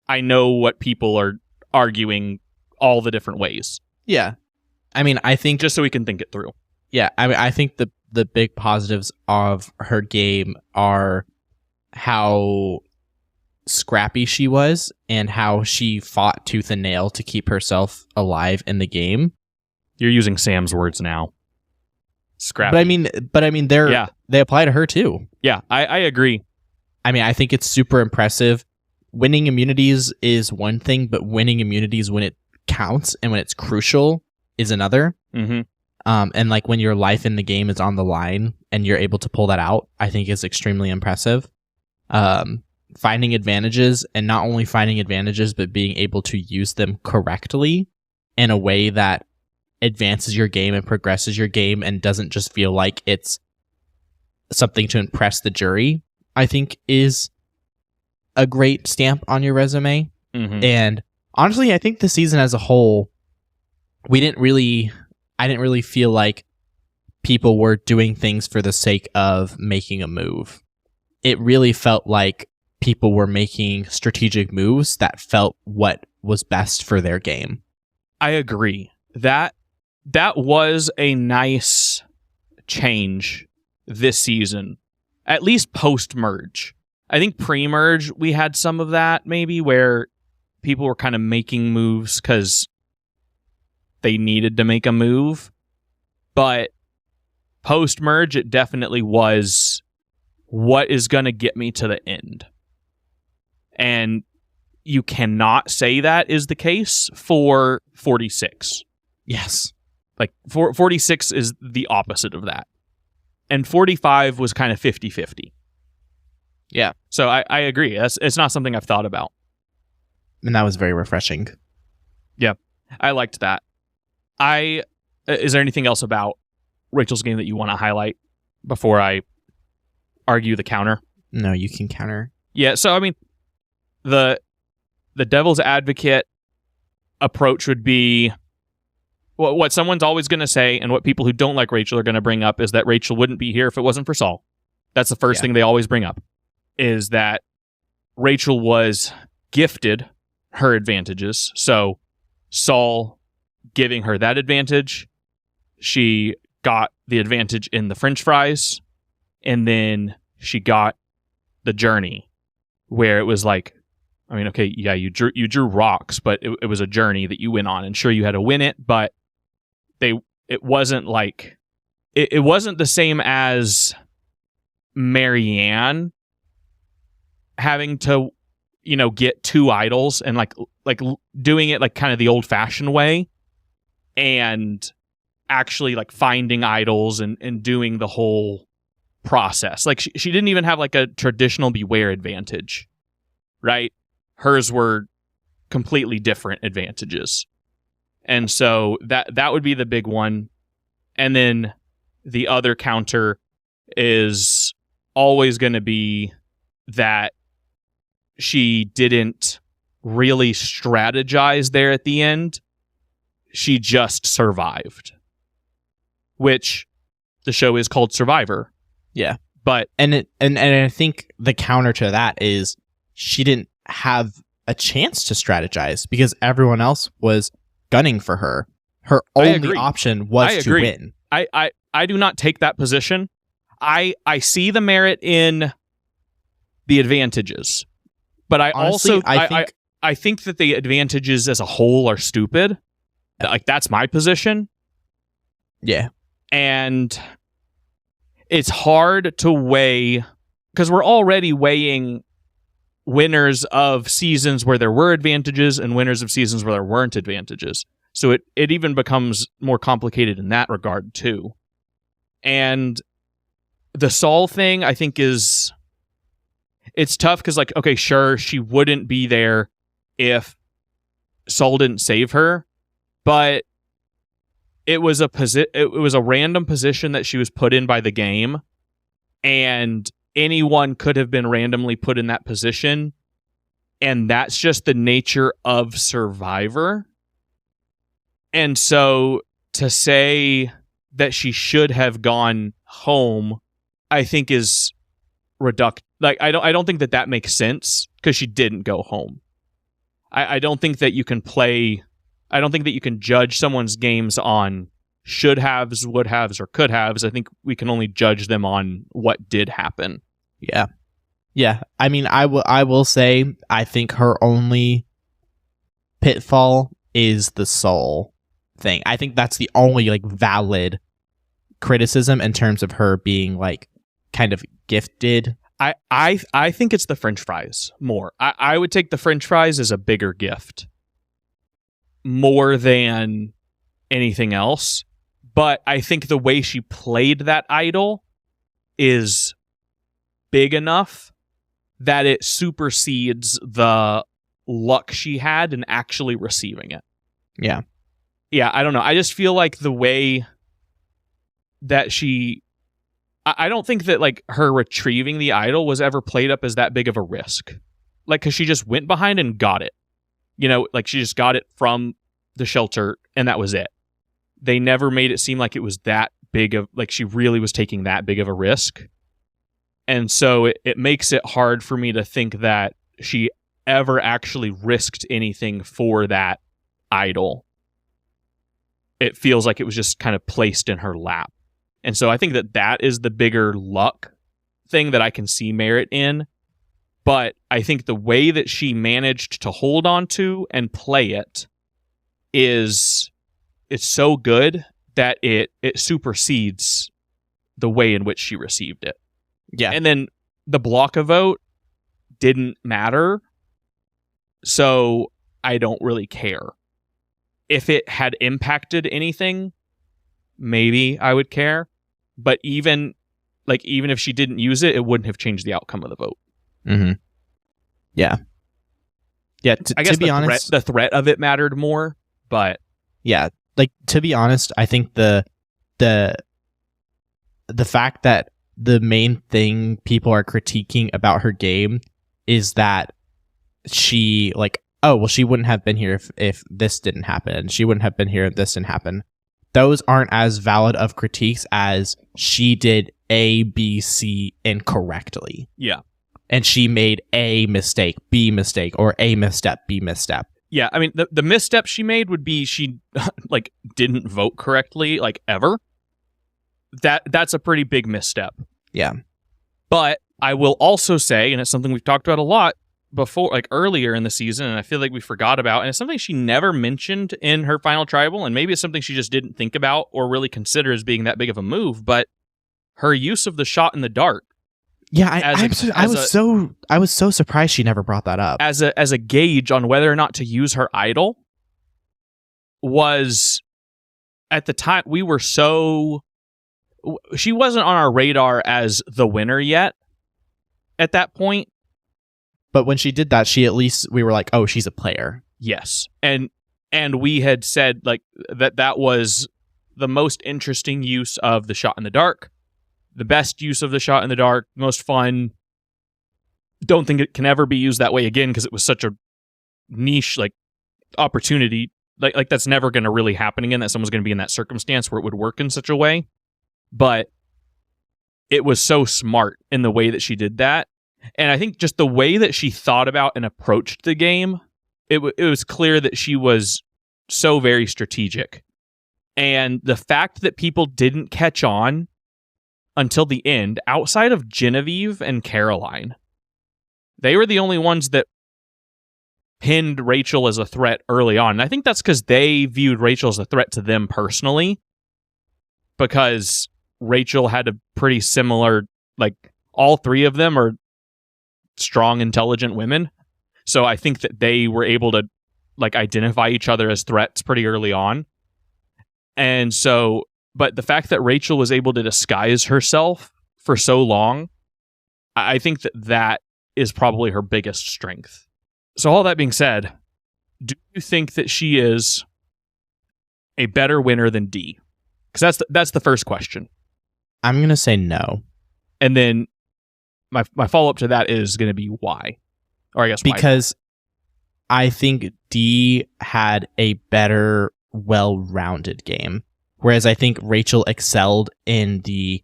I know what people are arguing all the different ways. Yeah. I mean, I think just so we can think it through. Yeah, I mean, I think the big positives of her game are how scrappy she was and how she fought tooth and nail to keep herself alive in the game. You're using Sam's words now. Scrappy. But I mean they apply to her too. Yeah, I agree. I mean, I think it's super impressive. Winning immunities is one thing, but winning immunities when it counts and when it's crucial is another. Mm-hmm. And when your life in the game is on the line and you're able to pull that out, I think is extremely impressive. Finding advantages, and not only finding advantages, but being able to use them correctly in a way that advances your game and progresses your game and doesn't just feel like it's something to impress the jury, I think is a great stamp on your resume. Mm-hmm. And honestly, I think the season as a whole, I didn't really feel like people were doing things for the sake of making a move. It really felt like people were making strategic moves that felt what was best for their game. I agree. That was a nice change this season, at least post-merge. I think pre-merge we had some of that maybe where people were kind of making moves because they needed to make a move. But post-merge, it definitely was what is going to get me to the end. And you cannot say that is the case for 46. Yes. Like 46 is the opposite of that. And 45 was kind of 50-50. Yeah. So I agree. It's not something I've thought about. And that was very refreshing. Yeah. I liked that. Is there anything else about Rachel's game that you want to highlight before I argue the counter? No, you can counter. Yeah, so I mean, the devil's advocate approach would be what someone's always going to say, and what people who don't like Rachel are going to bring up is that Rachel wouldn't be here if it wasn't for Saul. That's the first thing they always bring up, is that Rachel was gifted her advantages. So Saul giving her that advantage, she got the advantage in the French fries, and then she got the journey where it was like, I mean, okay, yeah, you drew rocks, but it was a journey that you went on, and sure, you had to win it, but it wasn't like it wasn't the same as Marianne having to, get 2 idols and like doing it like kind of the old-fashioned way, and actually like finding idols and doing the whole process. Like she didn't even have like a traditional beware advantage, right? Hers were completely different advantages. And so that would be the big one. And then the other counter is always going to be that she didn't really strategize there at the end. She just survived, which the show is called Survivor. Yeah. But and I think the counter to that is she didn't have a chance to strategize because everyone else was gunning for her. Her only option was to win. I do not take that position. I see the merit in the advantages, but Honestly, I think that the advantages as a whole are stupid. Like, that's my position. Yeah. And it's hard to weigh, because we're already weighing winners of seasons where there were advantages and winners of seasons where there weren't advantages. So it even becomes more complicated in that regard too. And the Saul thing, I think, it's tough because, like, okay, sure, she wouldn't be there if Saul didn't save her, but it was a random position that she was put in by the game, and anyone could have been randomly put in that position, and that's just the nature of Survivor. And so to say that she should have gone home, I think is reductive. Like, I don't think that makes sense because she didn't go home. I don't think that you can I don't think that you can judge someone's games on should haves, would haves, or could haves. I think we can only judge them on what did happen. Yeah. Yeah. I mean, I will say I think her only pitfall is the Saul thing. I think that's the only like valid criticism in terms of her being like kind of gifted. I think it's the French fries more. I would take the French fries as a bigger gift more than anything else. But I think the way she played that idol is big enough that it supersedes the luck she had in actually receiving it. Yeah. Yeah, I don't know. I just feel like the way that I don't think that like her retrieving the idol was ever played up as that big of a risk. Like, because she just went behind and got it. Like she just got it from the shelter and that was it. They never made it seem like it was that big of, like she really was taking that big of a risk. And so it makes it hard for me to think that she ever actually risked anything for that idol. It feels like it was just kind of placed in her lap. And so I think that is the bigger luck thing that I can see merit in. But I think the way that she managed to hold on to and play it's so good that it supersedes the way in which she received it. Yeah. And then the block a vote didn't matter, so I don't really care. If it had impacted anything, maybe I would care. But even if she didn't use it, it wouldn't have changed the outcome of the vote. Mm-hmm. Yeah. Yeah. I guess to be honest, the threat of it mattered more. But yeah, like to be honest, I think the fact that the main thing people are critiquing about her game is that she she wouldn't have been here if this didn't happen. She wouldn't have been here if this didn't happen. Those aren't as valid of critiques as she did A, B, C incorrectly. Yeah. And she made A mistake, B mistake, or A misstep, B misstep. Yeah, I mean, the misstep she made would be she didn't vote correctly ever. That's a pretty big misstep. Yeah. But I will also say, and it's something we've talked about a lot before, earlier in the season, and I feel like we forgot about, and it's something she never mentioned in her final tribal, and maybe it's something she just didn't think about or really consider as being that big of a move, but her use of the shot in the dark. Yeah, I was so surprised she never brought that up. As a gauge on whether or not to use her idol was, at the time, she wasn't on our radar as the winner yet at that point. But when she did that, we were like, oh, she's a player. Yes. And we had said that was the most interesting use of the shot in the dark, the best use of the shot in the dark, most fun. Don't think it can ever be used that way again because it was such a niche opportunity. That's never going to really happen again, that someone's going to be in that circumstance where it would work in such a way. But it was so smart in the way that she did that. And I think just the way that she thought about and approached the game, it was clear that she was so very strategic. And the fact that people didn't catch on until the end, outside of Genevieve and Caroline, they were the only ones that pinned Rachel as a threat early on. And I think that's because they viewed Rachel as a threat to them personally, because Rachel had a pretty similar, all three of them are strong, intelligent women. So I think that they were able to identify each other as threats pretty early on. And so, but the fact that Rachel was able to disguise herself for so long, I think that is probably her biggest strength. So all that being said, do you think that she is a better winner than D? Because that's the first question. I'm going to say no. And then my follow-up to that is going to be why? Or I guess because why? I think D had a better, well-rounded game. Whereas I think Rachel excelled in the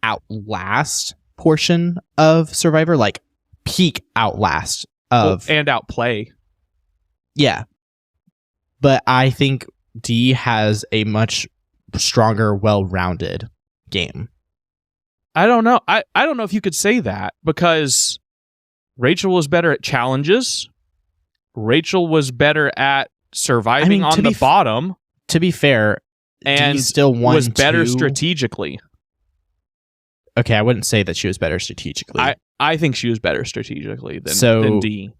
outlast portion of Survivor, peak outlast of... and outplay. Yeah. But I think D has a much stronger, well-rounded game. I don't know. I don't know if you could say that, because Rachel was better at challenges. Rachel was better at surviving on the bottom. To be fair, and D still won was better strategically. Okay, I wouldn't say that she was better strategically. I think she was better strategically than D.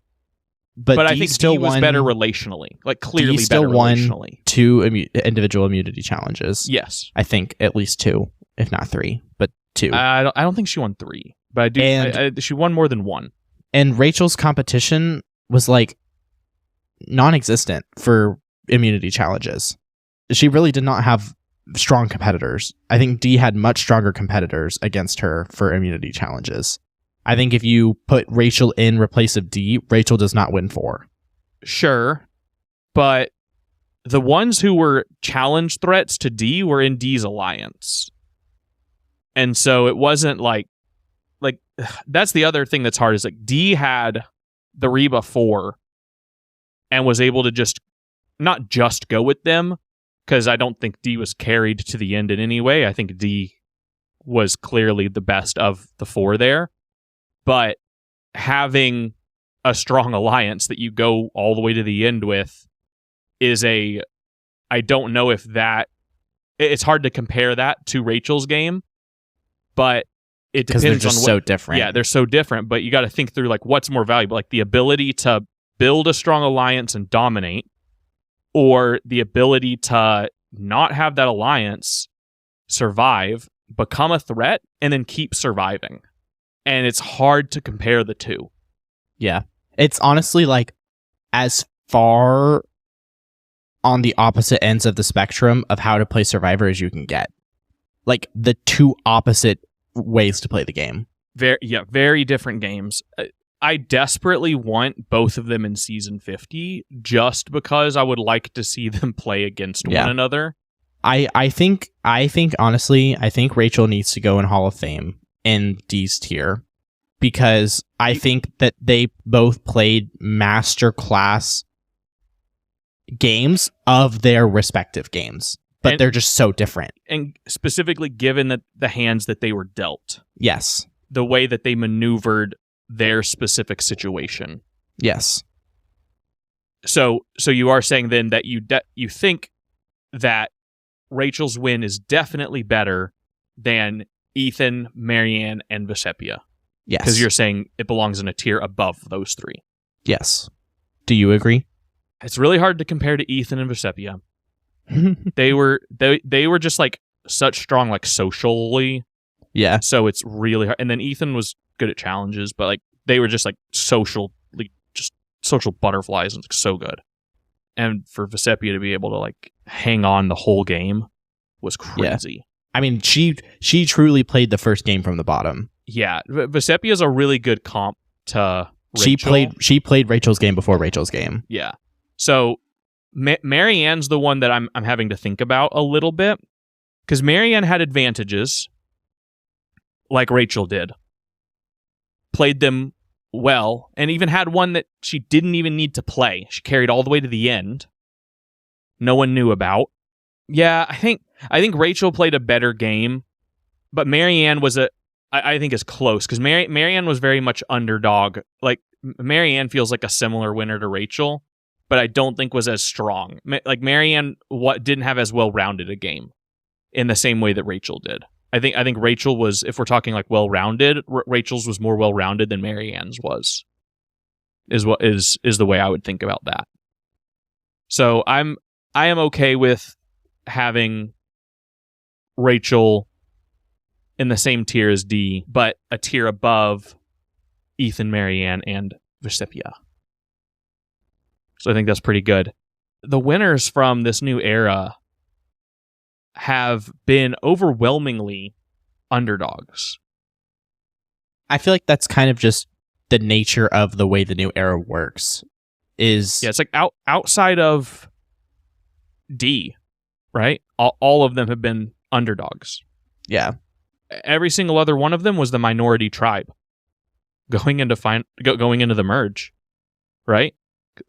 But I think D was better relationally. Clearly D still better relationally. Won 2 individual immunity challenges. Yes. I think at least 2, if not 3, but 2. I don't think she won 3, but I do. And she won more than 1. And Rachel's competition was non-existent for immunity challenges. She really did not have strong competitors. I think D had much stronger competitors against her for immunity challenges. I think if you put Rachel in replace of D, Rachel does not win 4. Sure, but the ones who were challenge threats to D were in D's alliance. And so it wasn't that's the other thing that's hard, is D had the Reba 4 and was able to not just go with them, because I don't think D was carried to the end in any way. I think D was clearly the best of the 4 there. But having a strong alliance that you go all the way to the end with is I don't know if that, it's hard to compare that to Rachel's game, but it depends they're just on so different. Yeah, they're so different, but you got to think through like what's more valuable, like the ability to build a strong alliance and dominate, or the ability to not have that alliance, survive, become a threat, and then keep surviving. And it's hard to compare the two. Yeah. It's honestly like as far on the opposite ends of the spectrum of how to play Survivor as you can get. Like the two opposite ways to play the game. Very different games. I desperately want both of them in season 50 just because I would like to see them play against one another. I think honestly, I think Rachel needs to go in Hall of Fame in D's tier because I think that they both played masterclass games of their respective games, but they're just so different. And specifically given that the hands that they were dealt. Yes. The way that they maneuvered their specific situation. Yes. So you are saying then that you think that Rachel's win is definitely better than Ethan, Marianne, and Vesepia. Yes. Because you're saying it belongs in a tier above those three. Yes. Do you agree? It's really hard to compare to Ethan and Vesepia. They were just like such strong like socially. Yeah. So it's really hard. And then Ethan was good at challenges, but like they were just like social butterflies and so good. And for Vesepia to be able to like hang on the whole game was crazy. Yeah. I mean, she truly played the first game from the bottom. Yeah, Vesepia is a really good comp to Rachel. She played Rachel's game before Rachel's game. Yeah. So Marianne's the one that I'm having to think about a little bit because Marianne had advantages like Rachel did. Played them well, and even had one that she didn't even need to play. She carried all the way to the end. No one knew about. Yeah, I think Rachel played a better game, but Marianne was I think is close because Marianne was very much underdog. Like Marianne feels like a similar winner to Rachel, but I don't think was as strong. Like Marianne didn't have as well-rounded a game in the same way that Rachel did. I think Rachel was, if we're talking like well-rounded, Rachel's was more well-rounded than Marianne's was. Is the way I would think about that. So I am okay with having Rachel in the same tier as D, but a tier above Ethan, Marianne, and Vesepia. So I think that's pretty good. The winners from this new era have been overwhelmingly underdogs. I feel like that's kind of just the nature of the way the new era works. It's like outside of D, right? All of them have been underdogs. Yeah. Every single other one of them was the minority tribe going into the merge, right?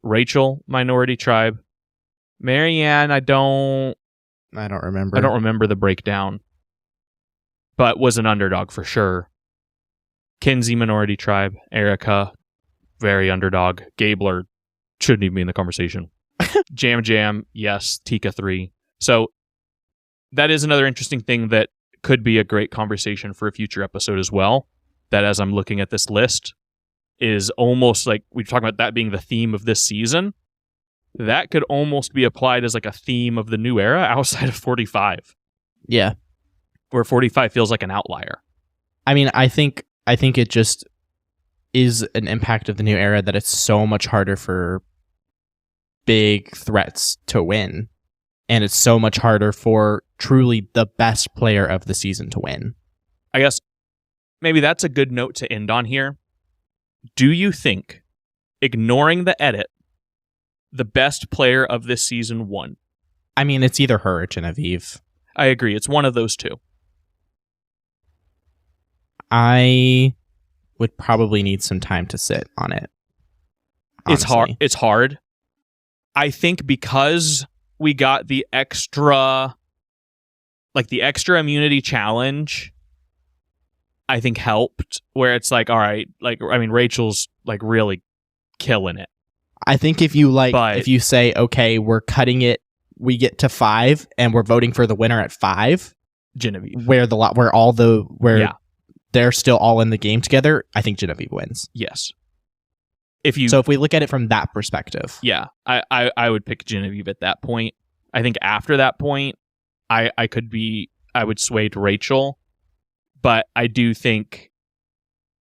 Rachel, minority tribe. Marianne, I don't remember. I don't remember the breakdown, but was an underdog for sure. Kinsey, minority tribe. Erica, very underdog. Gabler shouldn't even be in the conversation. Jam, yes. Tika 3. So that is another interesting thing that could be a great conversation for a future episode as well. That as I'm looking at this list is almost like we're talking about that being the theme of this season. That could almost be applied as like a theme of the new era outside of 45. Yeah. Where 45 feels like an outlier. I mean, I think it just is an impact of the new era that it's so much harder for big threats to win. And it's so much harder for truly the best player of the season to win. I guess maybe that's a good note to end on here. Do you think, ignoring the edit, the best player of this season won? I mean, it's either her or Genevieve. I agree. It's one of those two. I would probably need some time to sit on it. Honestly. It's hard. I think because we got the extra immunity challenge, I think helped, where it's like, all right, like, I mean, Rachel's like really killing it. I think if you But- if you say, okay, we're cutting it, we get to 5 and we're voting for the winner at 5, Genevieve. where they're still all in the game together, I think Genevieve wins. Yes. So if we look at it from that perspective. Yeah, I would pick Genevieve at that point. I think after that point, I would sway to Rachel. But I do think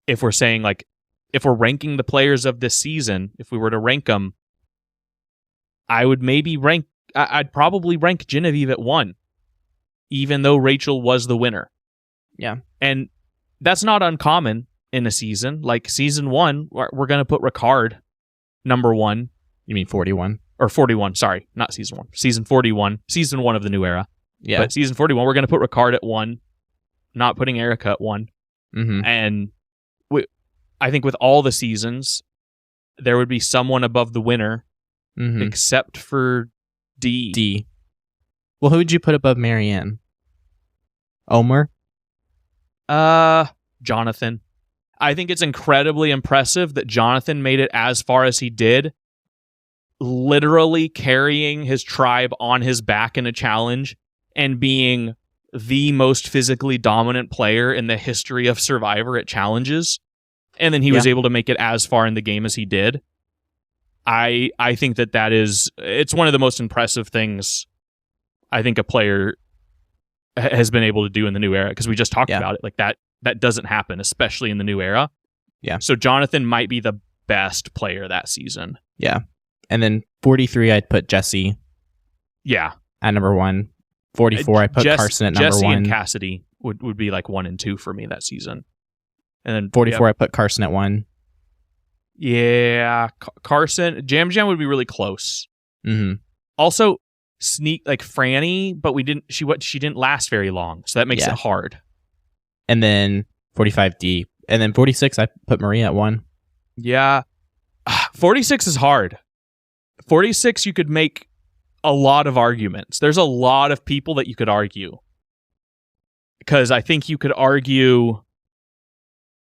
if we're saying, like, if we're ranking the players of this season, if we were to rank them, I'd probably rank Genevieve at 1, even though Rachel was the winner. Yeah. And that's not uncommon in a season. Like, season 1, we're going to put Ricard number 1. You mean 41? Or 41, sorry, not season 1. Season 41, season 1 of the new era. Yeah. But season 41, we're going to put Ricard at 1, not putting Erica at 1. Mm-hmm. And I think with all the seasons, there would be someone above the winner, Mm-hmm. except for D. Well, who would you put above Marianne? Omer? Jonathan. I think it's incredibly impressive that Jonathan made it as far as he did, literally carrying his tribe on his back in a challenge and being the most physically dominant player in the history of Survivor at challenges. And then he was able to make it as far in the game as he did. I think it's one of the most impressive things I think a player has been able to do in the new era, because we just talked about it. Like, that doesn't happen, especially in the new era. Yeah. So Jonathan might be the best player that season. Yeah. And then 43, I'd put Jesse. Yeah. At number 1. 44, I'd put Carson at number 1. Jesse and Cassidy would be like 1 and 2 for me that season. And then 44, I put Carson at 1. Yeah, Carson, Jam would be really close. Mm-hmm. Also, Sneak, like Franny, but she didn't last very long, so that makes it hard. And then 45D, and then 46, I put Maria at 1. Yeah, 46 is hard. 46, you could make a lot of arguments. There's a lot of people that you could argue, because I think you could argue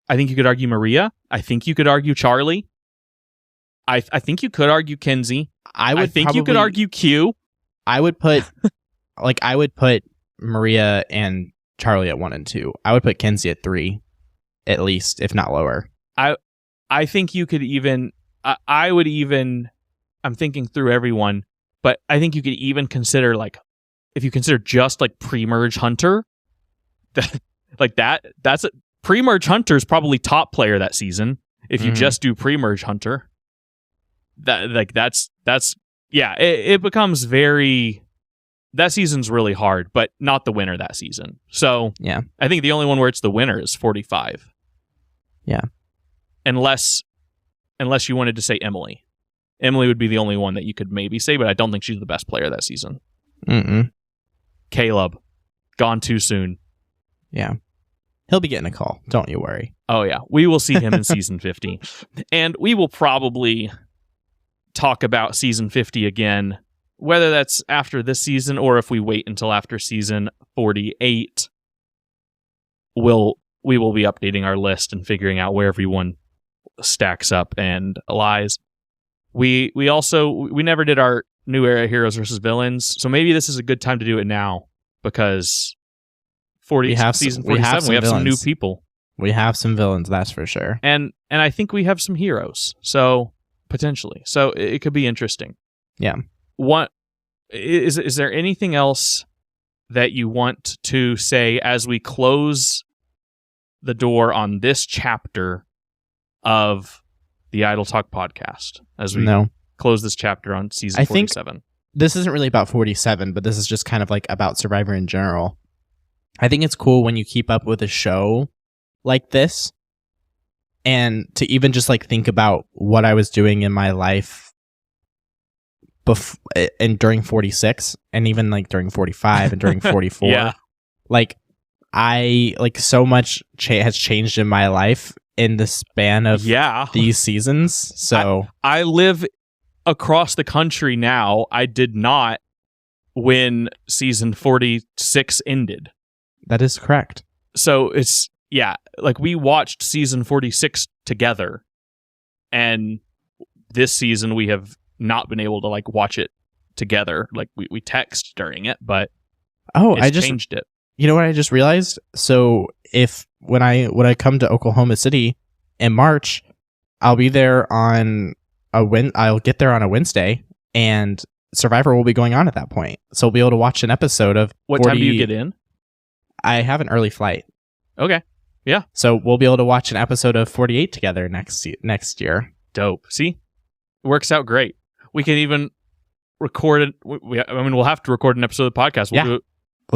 Maria. I think you could argue Charlie. I think you could argue Kenzie. I think you could argue Q. I would put Maria and Charlie at 1 and 2. I would put Kenzie at 3, at least, if not lower. I think you could even. I would even. I'm thinking through everyone, but I think you could even consider, like, if you consider just like pre-merge Hunter, that's a pre-merge Hunter is probably top player that season. If you just do pre-merge Hunter, it becomes very. That season's really hard, but not the winner that season. So yeah, I think the only one where it's the winner is 45. Yeah, unless you wanted to say Emily. Emily would be the only one that you could maybe say, but I don't think she's the best player that season. Caleb, gone too soon. Yeah. He'll be getting a call. Don't you worry. Oh, yeah. We will see him in season 50. And we will probably talk about season 50 again, whether that's after this season or if we wait until after season 48. We will be updating our list and figuring out where everyone stacks up and lies. We never did our new era heroes versus villains, so maybe this is a good time to do it now, because season 47 we have some new people. We have some villains, that's for sure. And I think we have some heroes, so potentially. So it could be interesting. Yeah. What is there anything else that you want to say as we close the door on this chapter of the Idle Talk podcast, as we close this chapter on season 47? Think this isn't really about 47, but this is just kind of like about Survivor in general. I think it's cool when you keep up with a show like this, and to even just like think about what I was doing in my life and during 46, and even like during 45 and during 44. Yeah. Like, I like so much has changed in my life in the span of these seasons. So I live across the country now. I did not when season 46 ended. That is correct. So it's yeah, like we watched season 46 together, and this season we have not been able to like watch it together. Like we text during it, but I just changed it. You know what I just realized? So if when I come to Oklahoma City in March, I'll be there on I'll get there on a Wednesday, and Survivor will be going on at that point. So we'll be able to watch an episode of What 40... time do you get in? I have an early flight. Okay. Yeah. So we'll be able to watch an episode of 48 together next year. Dope. See? Works out great. We can even record it. We'll have to record an episode of the podcast. We'll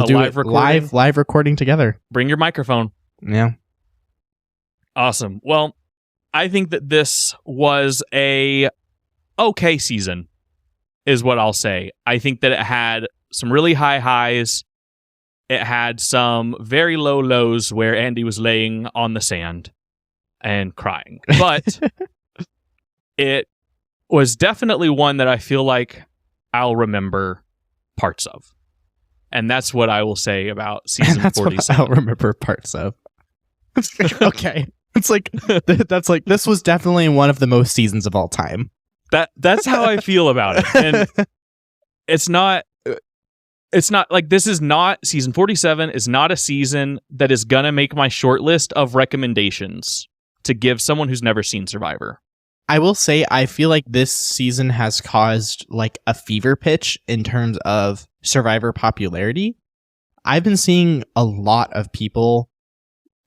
do live recording. Live recording together. Bring your microphone. Yeah. Awesome. Well, I think that this was a okay season, is what I'll say. I think that it had some really high highs. It had some very low lows where Andy was laying on the sand and crying. But it was definitely one that I feel like I'll remember parts of. And that's what I will say about season 47. What I'll remember parts of. Okay. It's like, that's like, this was definitely one of the most seasons of all time. That's how I feel about it. And it's not like, this is not, season 47 is not a season that is gonna make my short list of recommendations to give someone who's never seen Survivor. I will say, I feel like this season has caused like a fever pitch in terms of Survivor popularity. I've been seeing a lot of people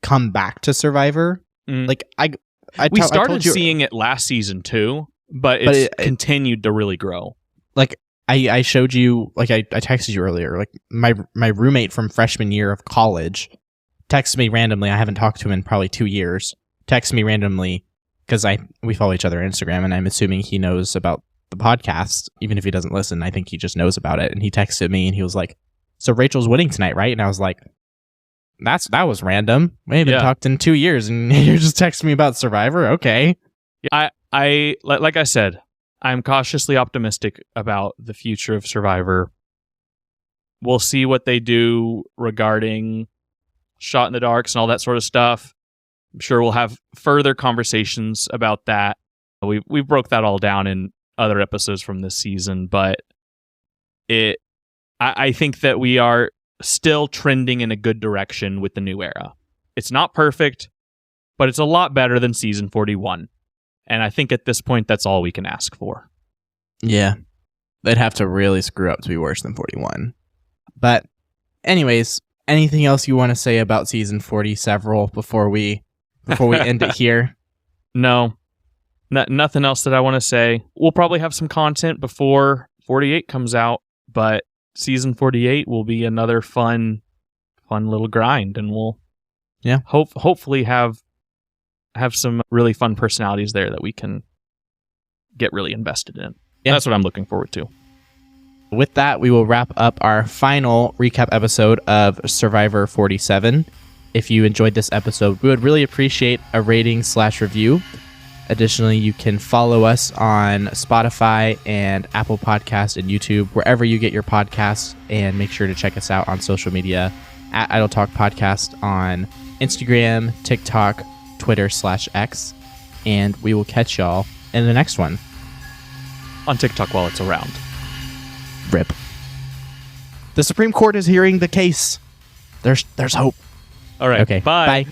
come back to Survivor. Like we started seeing it last season too, but it continued to really grow. Like I showed you, like I texted you earlier, like my roommate from freshman year of college texted me randomly. I haven't talked to him in probably 2 years. Texted me randomly because we follow each other on Instagram, and I'm assuming he knows about the podcast, even if he doesn't listen. I think he just knows about it. And he texted me and he was like, "So Rachel's winning tonight, right?" And I was like, that was random. We haven't talked in 2 years, and you're just texting me about Survivor. Okay. I like I said, I'm cautiously optimistic about the future of Survivor. We'll see what they do regarding shot in the darks and all that sort of stuff. I'm sure we'll have further conversations about that. We broke that all down in other episodes from this season, but I think that we are still trending in a good direction with the new era. It's not perfect, but it's a lot better than season 41. And I think at this point, that's all we can ask for. Yeah. They'd have to really screw up to be worse than 41. But anyways, anything else you want to say about season 40 before we end it here? No. Nothing else that I want to say. We'll probably have some content before 48 comes out, but season 48 will be another fun little grind, and we'll hopefully have some really fun personalities there that we can get really invested in. Yeah. That's what I'm looking forward to. With that, we will wrap up our final recap episode of Survivor 47. If you enjoyed this episode, we would really appreciate a rating/review. Additionally, you can follow us on Spotify and Apple Podcasts and YouTube, wherever you get your podcasts, and make sure to check us out on social media at Idle Talk Podcast on Instagram, TikTok, Twitter/X, and we will catch y'all in the next one. On TikTok while it's around. RIP. The Supreme Court is hearing the case. There's hope. All right. Okay. Bye. Bye.